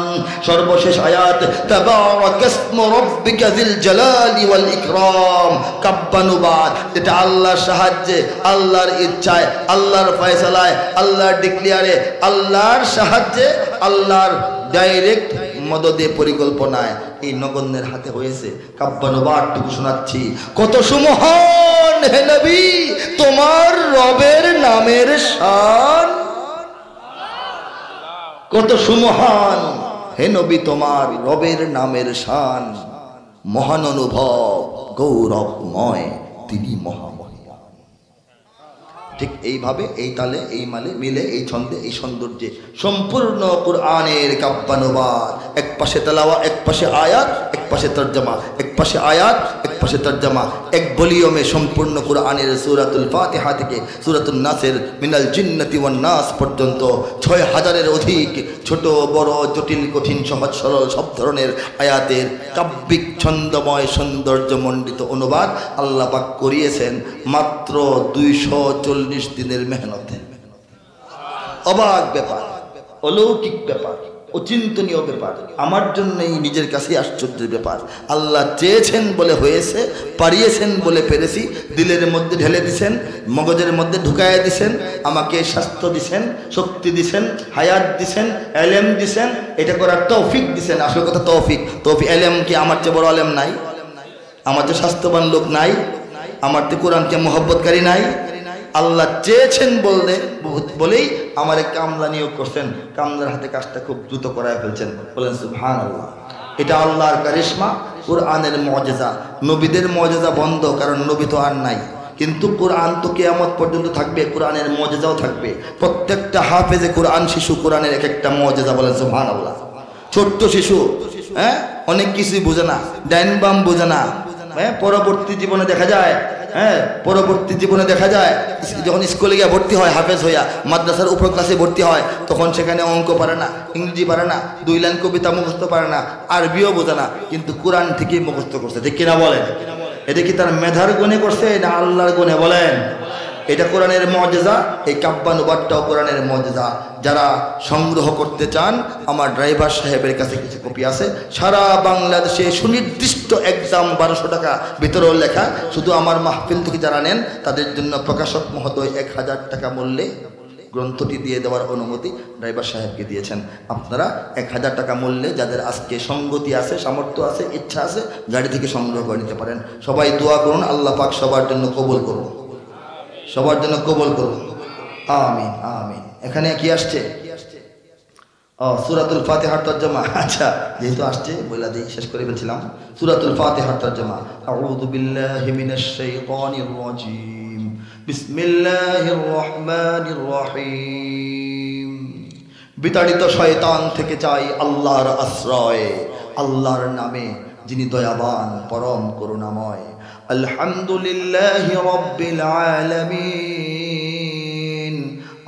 সর্বশেষ আয়াত, তাবারাকাসমু রাব্বিকা যিল জালালি ওয়াল ইকরাম। কাব্বানুবাদ, এটা আল্লাহর সাহায্যে, আল্লাহর ইচ্ছায়, আল্লাহর ফয়সালায়, আল্লাহর ডিক্লিয়ারে, আল্লাহর সাহায্যে, আল্লাহর ডাইরেক্ট মদদে পরিকল্পনায় এই নগণ্যের হাতে হয়েছে। কাব্যানুবাদটুকু শোনাচ্ছি। কত সুমহান হে নবী তোমার রবের নামের শান, কত সুমহান হে নবী তোমার রবের নামের শান। মহান অনুভব গৌরবময় তিনি মহামহিয়ান। ঠিক এইভাবে এই তালে এই মালে মিলে এই ছন্দে এই সৌন্দর্যে সম্পূর্ণ কুরআনের কাব্যানুবাদ। এক পাশে তেলাওয়া, এক পাশে আয়াত, এক পাশে তরজমা, এক পাশে আয়াত, এক পাশে তরজমা, এক ভলিউমে সম্পূর্ণ কুরআনের সূরাতুল ফাতিহা থেকে সূরাতুন নাসের মিনাল জিন্নাতি ওয়ান নাস পর্যন্ত ৬০০০-এর অধিক ছোট বড় জটিল কঠিন সহজ সরল সব ধরনের আয়াতের কাব্যিক ছন্দময় সৌন্দর্যমণ্ডিত অনুবাদ আল্লাহ পাক করিয়েছেন মাত্র ২৪০ দিনের মেহনতে। অবাক ব্যাপার, অলৌকিক ব্যাপার, অচিন্তনীয় ব্যাপার, আমার জন্যই নিজের কাছে আশ্চর্যের ব্যাপার। আল্লাহ চেয়েছেন বলে হয়েছে, পারিয়েছেন বলে পেরেছি, দিলের মধ্যে ঢেলে দিছেন, মগজের মধ্যে ঢুকাইয়া দিছেন, আমাকে স্বাস্থ্য দিছেন, শক্তি দিছেন, হায়াত দিছেন, এলেম দিছেন, এটা করার তৌফিক দিছেন। আসল কথা তৌফিক। তৌফিক এলেম কি আমার চেয়ে বড় আলেম নাই? আমার চেয়ে স্বাস্থ্যবান লোক নাই? আমার তো কোরআনকে মহব্বতকারী নাই? আল্লাহ চেয়েছেন বলেই আমারে কামলা নিয়োগ করছেন, কামলার হাতে কাজটা খুব দ্রুত করায় ফেলছেন। বলেন সুবহানাল্লাহ। এটা আল্লাহর কারিশমা, কুরআনের মুজিজা। নবীদের মুজিজা বন্ধ, কারণ নবী তো আর নাই, কিন্তু কুরআন তো কিয়ামত পর্যন্ত থাকবে, কুরআনের মুজিজাও থাকবে। প্রত্যেকটা হাফেজে কুরআন শিশু কোরআনের এক একটা মুজিজা। বলেন সুবহানাল্লাহ। ছোট্ট শিশু, অনেক কিছুই বোঝে না, ডাইন বাম বোঝে না। পরবর্তী জীবনে দেখা যায়, পরবর্তী জীবনে দেখা যায় যখন স্কুলে গিয়ে ভর্তি হয়, হাফেজ হইয়া মাদ্রাসার উপর ক্লাসে ভর্তি হয়, তখন সেখানে অঙ্ক পারে না, ইংরেজি পারে না, 2 লাইন কবিতা মুখস্থ পারে না, আরবিও বোঝে না, কিন্তু কোরআন থেকেই মুখস্থ করছে। ঠিক কিনা বলেন? এটা কি তার মেধার গুণে করছে না আল্লাহর গুণে? বলেন। এটা কোরআনের মুজিজা। এই কাব্যানুবাদটাও কোরআনের মুজিজা। যারা সংগ্রহ করতে চান, আমার ড্রাইভার সাহেবের কাছে কিছু কপি আছে। সারা বাংলাদেশে সুনির্দিষ্ট একদম 1200 টাকা ভিতরেও লেখা। শুধু আমার মাহফিল থেকে যারা নেন তাদের জন্য প্রকাশক মহোদয় 1000 টাকা মূল্যে গ্রন্থটি দিয়ে দেওয়ার অনুমতি ড্রাইভার সাহেবকে দিয়েছেন। আপনারা 1000 টাকা মূল্যে যাদের আজকে সঙ্গতি আছে, সামর্থ্য আছে, ইচ্ছা আছে, গাড়ি থেকে সংগ্রহ করে নিতে পারেন। সবাই দোয়া করুন, আল্লাহ পাক সবার জন্য কবুল করুন, সবার জন্য কবুল করুন। আমিন আমিন। এখানে কি আসছে? সূরাতুল ফাতিহার তরজমা। আচ্ছা, যেহেতু আসছে বইলা দিই, শেষ করে ফেলছিলাম। সূরাতুল ফাতিহার তরজমা। আউযু বিল্লাহি মিনাশ শাইতানির রাজীম। বিসমিল্লাহির রহমানির রহিম। বিতাড়িত শয়তান থেকে চাই আল্লাহর আশ্রয়, আল্লাহর নামে যিনি দয়াবান পরম করুণাময়। আলহামদুলিল্লাহি রাব্বিল আলামিন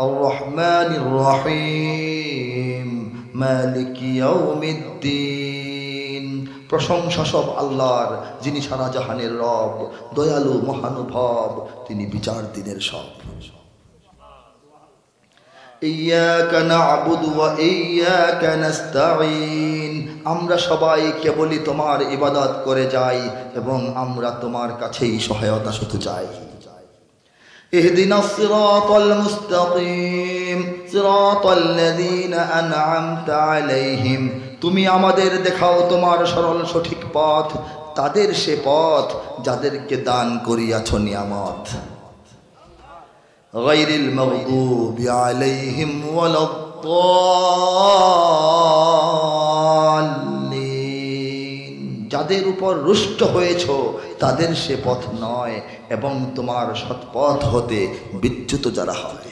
আর রহমানির রহিম মালিকি ইয়াউমিদ্দিন। প্রশংসা সব আল্লাহর, যিনি সারা জাহানের রব, দয়ালু মহানুভব, তিনি বিচার দিনের সব। ইয়্যাকা না'বুদু ওয়া ইয়্যাকা নাস্তাঈন। আমরা সবাই কেবলই তোমার ইবাদত করে যাই এবং আমরা তোমার কাছেই সহায়তা শুধু চাই। ইহদিনাস সিরাতাল মুস্তাকিম সিরাতাল লাযীনা আন'আমতা আলাইহিম তুমি আমাদের দেখাও তোমার সরল সঠিক পথ, তাদের সে পথ যাদেরকে দান করিয়াছ নিয়ামত। গায়রিল মাগদুবি আলাইহিম ওয়ালাদ-দাল্লিন, যাদের উপর রুষ্ট হয়েছ তাদের সে পথ নয়, এবং তোমার সৎপথ হতে বিচ্যুত যারা হয়।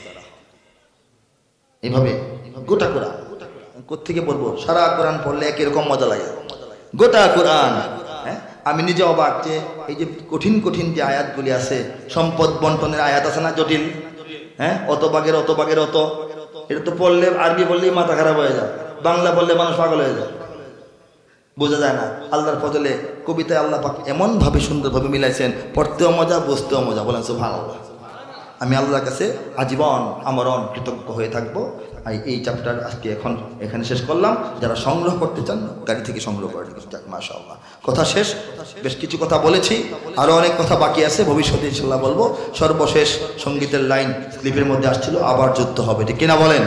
এইভাবে গোটা কোরআন কোত্থেকে পড়বো? সারা কোরআন পড়লে একরকম মজা লাগে, গোটা কোরআন। হ্যাঁ, আমি নিজে অবাক যে এই যে কঠিন কঠিন যে আয়াতগুলি আছে, সম্পদ বন্টনের আয়াত আছে না, জটিল। হ্যাঁ, অত বাগের অত বাগের অত, এটা তো পড়লে আরবি বললেই মাথা খারাপ হয়ে যায়, বাংলা বললে মানুষ পাগল হয়ে যায়, বোঝা যায় না। আল্লাহর ফজলে কবিতায় আল্লাহ পাক এমন ভাবে সুন্দরভাবে মিলাইছেন, পড়তেও মজা, বুঝতেও মজা। বলেন সুবহানাল্লাহ। আমি আল্লাহর কাছে আজীবন আমরণ কৃতজ্ঞ হয়ে থাকবো। এই চ্যাপ্টার আজকে এখানে শেষ করলাম। যারা সংগ্রহ করতে চান গাড়ি থেকে সংগ্রহ করে যাক। মাশাআল্লাহ, কথা শেষ। বেশ কিছু কথা বলেছি, আরও অনেক কথা বাকি আছে, ভবিষ্যতে ইনশাআল্লাহ বলবো। সর্বশেষ সঙ্গীতের লাইন স্লিপের মধ্যে আসছিল, আবার যুদ্ধ হবে, ঠিক কিনা বলেন?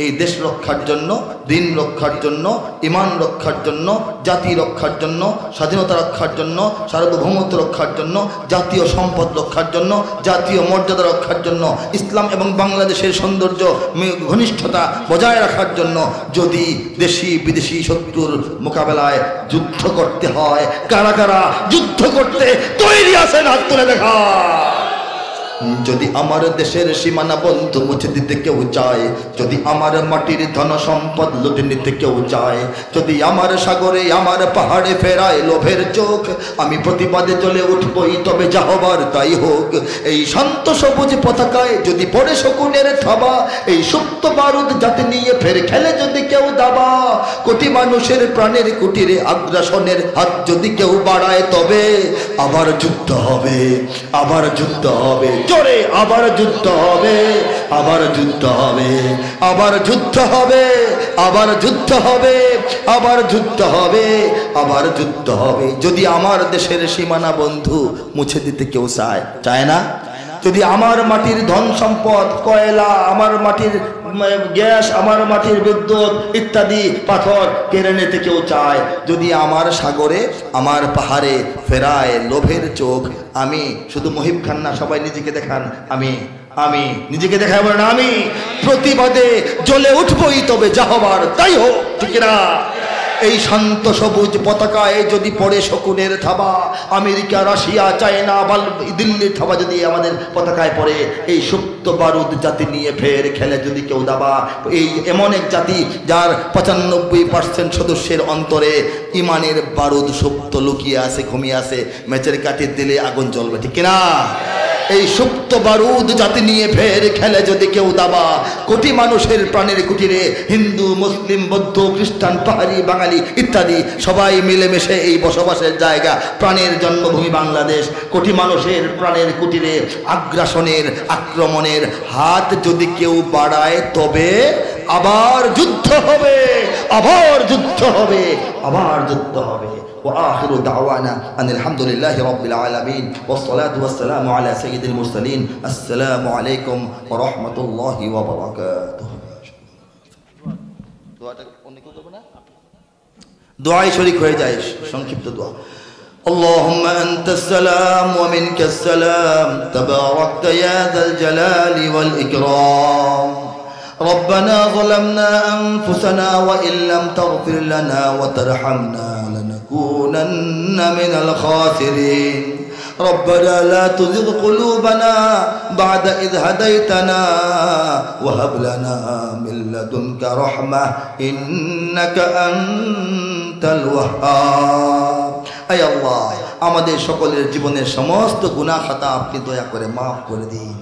এই দেশ রক্ষার জন্য, দিন রক্ষার জন্য, ইমান রক্ষার জন্য, জাতি রক্ষার জন্য, স্বাধীনতা রক্ষার জন্য, সার্বভৌমত্ব রক্ষার জন্য, জাতীয় সম্পদ রক্ষার জন্য, জাতীয় মর্যাদা রক্ষার জন্য, ইসলাম এবং বাংলাদেশের সৌন্দর্য ঘনিষ্ঠতা বজায় রাখার জন্য যদি দেশি বিদেশি শত্রুর মোকাবেলায় যুদ্ধ করতে হয়, কারা কারা যুদ্ধ করতে তৈরি আছেন? হাত তুলে দেখা। যদি আমার দেশের সীমানা বন্ধু মুছে দিতে কেউ চায়, যদি আমার মাটির ধন সম্পদ লুটে নিতে কেউ চায়, যদি আমার সাগরে আমার পাহাড়ে ফেরায় লোভের চোখ, আমি প্রতিবাদে জ্বলে উঠবই, তবে যা হবার তাই হোক। এই শান্ত সবুজ পতাকায় যদি পড়ে শকুনের থাবা, এই সুপ্ত বারুদ জাতি নিয়ে ফের খেলে যদি কেউ দাবা, কোটি মানুষের প্রাণের কুটিরে আগ্রাসনের হাত যদি কেউ বাড়ায়, তবে আবার যুদ্ধ হবে, আবার যুদ্ধ হবে, জোরে আবার যুদ্ধ হবে, আবার যুদ্ধ হবে, আবার যুদ্ধ হবে, আবার যুদ্ধ হবে, আবার যুদ্ধ হবে, আবার যুদ্ধ হবে। যদি আমার দেশের সীমানা বন্ধু মুছে দিতে কেউ চায় না, যদি আমার মাটির ধন সম্পদ, কয়লা, আমার মাটির গ্যাস, আমার মাটির বিদ্যুৎ ইত্যাদি পাথর কেড়ে নিতে কেউ চায়, যদি আমার সাগরে আমার পাহাড়ে ফেরায় লোভের চোখ, আমি শুধু মহিব খান না, সবাই নিজেকে দেখান, আমি নিজেকে দেখাই, বলেন আমি প্রতিবাদে জ্বলে উঠবই, তবে যা হবার তাই হোক, ঠিক না? এই শান্ত সবুজ পতাকায় যদি পড়ে শকুনের থাবা, আমেরিকা, রাশিয়া, চায়না, দিল্লির থাবা যদি আমাদের পতাকায় পড়ে, এই সুপ্ত বারুদ জাতি নিয়ে ফের খেলে যদি কেউ দাবা, এই এমন এক জাতি যার 95% সদস্যের অন্তরে ইমানের বারুদ সুপ্ত লুকিয়ে আছে, ঘুমিয়ে আছে, ম্যাচের কাঠি দিলে আগুন জ্বলবে, ঠিক কিনা? এই সুপ্ত বারুদ জাতি নিয়ে ফের খেলে যদি কেউ দাবা, কোটি মানুষের প্রাণের কুটিরে হিন্দু, মুসলিম, বৌদ্ধ, খ্রিস্টান, পাহাড়ি, বাঙালি ইত্যাদি সবাই মিলেমিশে এই বসবাসের জায়গা, প্রাণের জন্মভূমি বাংলাদেশ, কোটি মানুষের প্রাণের কুটিরে আগ্রাসনের, আক্রমণের হাত যদি কেউ বাড়ায়, তবে আবার যুদ্ধ হবে, আবার যুদ্ধ হবে, আবার যুদ্ধ হবে। وآخر دعوانا أن الحمد لله رب العالمين والصلاة والسلام على سيد المرسلين. السلام عليكم ورحمة الله وبركاته. دعاء شريك হয়ে যায়, সংক্ষিপ্ত দোয়া। اللهم أنت السلام ومنك السلام تباركت يا ذا الجلال والإكرام. ربنا ظلمنا أنفسنا وإن لم تغفر لنا وترحمنا لنكونن من الخاسرين. ربنا لا تزغ قلوبنا بعد إذ هديتنا وهب لنا من لدنك رحمة إنك أنت الوهاب. أي الله আমাদের সকলের জীবনের সমস্ত গুনাহ খাতা আপনি দয়া করে মাফ করে দিন।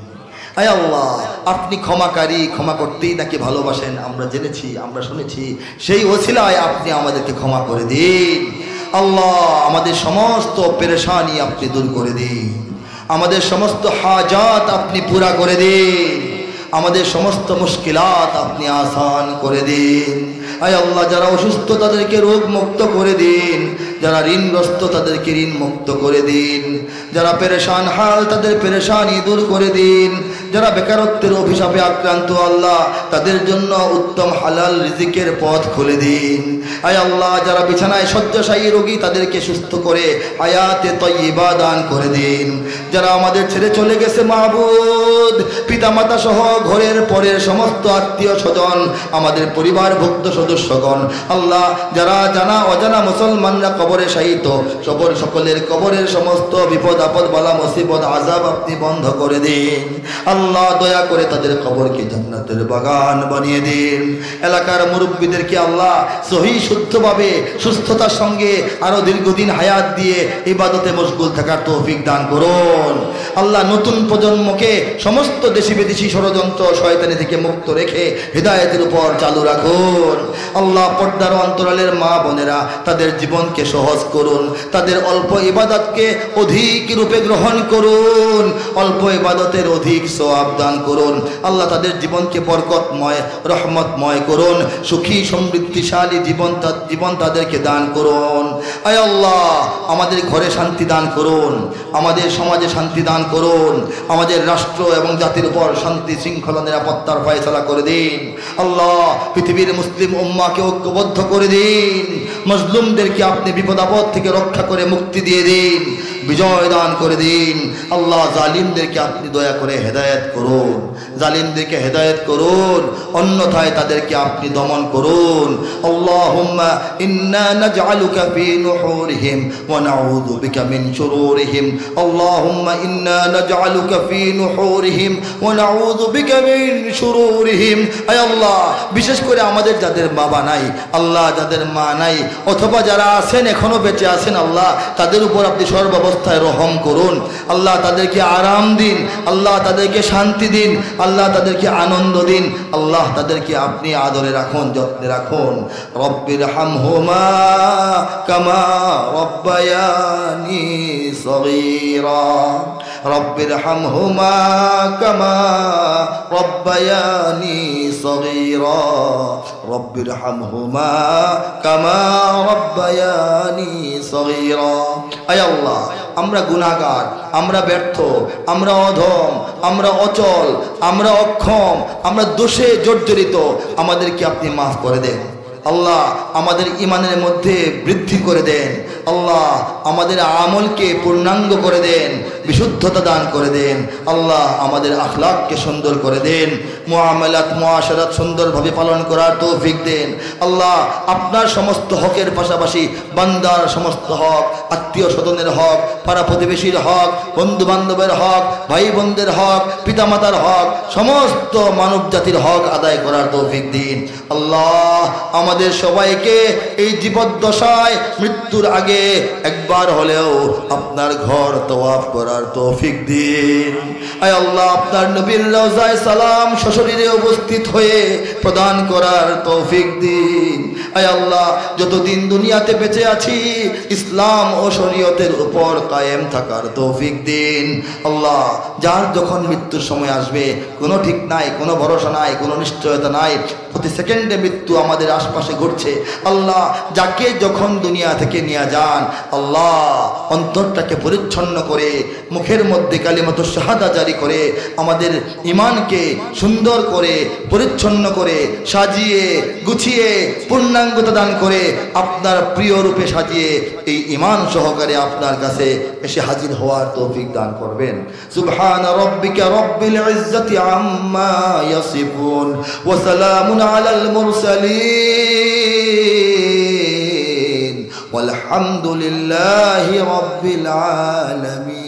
আয় আল্লাহ, আপনি ক্ষমাকারী, ক্ষমা করতেই নাকি ভালোবাসেন, আমরা জেনেছি, আমরা শুনেছি, সেই ওসিলায় আপনি আমাদেরকে ক্ষমা করে দিন। আল্লাহ, আমাদের সমস্ত পেরেশানি আপনি দূর করে দিন, আমাদের সমস্ত হাজাত আপনি পুরা করে দিন, আমাদের সমস্ত মুশকিলাত আপনি আসান করে দিন। আয় আল্লাহ, যারা অসুস্থ তাদেরকে রোগ মুক্ত করে দিন, যারা ঋণগ্রস্ত তাদেরকে ঋণ মুক্ত করে দিন, যারা পেরেশান হাল তাদের পেরেশানি দূর করে দিন, যারা বেকারত্বের অভিশাপে আক্রান্ত আল্লাহ তাদের জন্য উত্তম হালাল রিজিকের পথ খুলে দিন। আয় আল্লাহ, যারা বিছানায় শয্যাশায়ী রোগী তাদেরকে সুস্থ করে হায়াতে তয়্যিবা দান করে দিন। যারা আমাদের ছেড়ে চলে গেছে মাহবুদ, পিতামাতা সহ ঘরের পরের সমস্ত আত্মীয় স্বজন, আমাদের পরিবারভুক্ত সদস্যগণ, আল্লাহ যারা জানা অজানা মুসলমানরা কবরে শায়িত, সকলের কবরের সমস্ত বিপদ আপদ বালা মুসিবত আযাব আপনি বন্ধ করে দিন। আল্লাহ দয়া করে তাদের কবরকে জান্নাতের বাগান বানিয়ে দিন। এলাকার মুরব্বীদেরকে আল্লাহ সহি শুদ্ধভাবে সুস্থতার সঙ্গে আরো দীর্ঘদিন হায়াত দিয়ে ইবাদতে মশগুল থাকার তৌফিক দান করুন। আল্লাহ নতুন প্রজন্মকে সমস্ত দেশি বিদেশি ষড়যন্ত্র শয়তানি থেকে মুক্ত রেখে হিদায়াতের উপর চালু রাখুন। আল্লাহ পর্দার অন্তরালের মা বোনেরা তাদের জীবনকে সহজ করুন, তাদের অল্প ইবাদতকে অধিক রূপে গ্রহণ করুন, অল্প ইবাদতের অধিক সওয়াব দান করুন। আল্লাহ তাদের জীবনকে বরকতময় রহমতময় করুন, সুখী সমৃদ্ধিশালী জীবন তাদেরকে দান করুন। আয় আল্লাহ, আমাদের ঘরে শান্তি দান করুন, আমাদের সমাজে শান্তি দান করুন, আমাদের রাষ্ট্র এবং জাতির উপর শান্তি শৃঙ্খলা নিরাপত্তার ফয়সালা করে দিন। আল্লাহ পৃথিবীর মুসলিম উম্মাহকে ঐক্যবদ্ধ করে দিন, মজলুমদেরকে আপনি বিপদ আপদ থেকে রক্ষা করে মুক্তি দিয়ে দিন, বিজয় দান করে দিন। আল্লাহ জালিমদেরকে আপনি দয়া করে হেদায়েত করুন, জালিমদেরকে হেদায়েত করুন, অন্যথায় তাদেরকে আপনি দমন করুন। আল্লাহুম্মা ইন্না নাজআলুকা ফি নুহুরিহিম ওয়া নাউযু বিকা মিন শুরুরিহিম। আল্লাহুম্মা ইন্না নাজআলুকা ফি নুহুরিহিম ওয়া নাউযু বিকা মিন শুরুরিহিম। আয় আল্লাহ, বিশেষ করে আমাদের যাদের বাবা নাই, আল্লাহ যাদের মা নাই, অথবা যারা আছেন এখনো বেঁচে আছেন, আল্লাহ তাদের উপর আপনি সর্বাবস্থায় রহম করুন। আল্লাহ তাদেরকে আরাম দিন, আল্লাহ তাদেরকে শান্তি দিন, আল্লাহ তাদেরকে আনন্দ দিন, আল্লাহ তাদেরকে আপনি আদরে রাখুন, যত্নে রাখুন। রব্বির হামহুমা কামা রব্বায়ানি সগীরা, রব্বির হামহুমা কামা রব্বায়ানি সগীরা, রব্বির হামহুমা কামা রব্বায়ানি সগীরা। আয় আল্লাহ, আমরা গুনাহগার, আমরা ব্যর্থ, আমরা অধম, আমরা অচল, আমরা অক্ষম, আমরা দোষে জর্জরিত, আমাদেরকে আপনি মাফ করে দেন। আল্লাহ আমাদের ঈমানের মধ্যে বৃদ্ধি করে দেন। আল্লাহ আমাদের আমলকে পূর্ণাঙ্গ করে দেন, বিশুদ্ধতা দান করে দেন। আল্লাহ আমাদের আখলাককে সুন্দর করে দেন, মুআমালাত মুআশারাত সুন্দরভাবে পালন করার তৌফিক দেন। আল্লাহ আপনার সমস্ত হকের পাশাপাশি বান্দার সমস্ত হক, আত্মীয় স্বজনের হক, পাড়া প্রতিবেশীর হক, বন্ধু বান্ধবের হক, ভাই বোনদের হক, পিতামাতার হক, সমস্ত মানব জাতির হক আদায় করার তৌফিক দিন। আল্লাহ আমাদের সবাইকে এই জীবদ্দশায় মৃত্যুর আগে একবার হলেও আপনার ঘর তওয়াফ করার তৌফিক দিন। আয় আল্লাহ আপনার নবীর রওজায় সালাম সশরীরে উপস্থিত হয়ে প্রদান করার তৌফিক দিন। আয় আল্লাহ যতদিন দুনিয়াতে বেঁচে আছি ইসলাম ও শরীয়তের উপর কায়েম থাকার তৌফিক দিন। আল্লাহ যার যখন মৃত্যুর সময় আসবে কোনো ঠিক নাই, কোনো ভরসা নাই, কোনো নিশ্চয়তা নাই, প্রতি সেকেন্ডে মৃত্যু আমাদের আশপাশে ঘটছে। আল্লাহ যাকে যখন দুনিয়া থেকে নিয়ে যান, আল্লাহ অন্তরটাকে পরিচ্ছন্ন করে মুখের মধ্যে কালিমাতু শাহাদা জারি করে আমাদের ঈমানকে সুন্দর করে পরিচ্ছন্ন করে সাজিয়ে গুছিয়ে পূর্ণাঙ্গতা দান করে আপনার প্রিয় রূপে সাজিয়ে এই ঈমান সহকারে আপনার কাছে এসে হাজির হওয়ার তৌফিক দান করবেন। সুবহানা রাব্বিকা রাব্বিল ইজ্জাতি আম্মা ইয়াসিফুন ওয়া সালামুন আলাল মুরসালিন والحمد لله رب العالمين।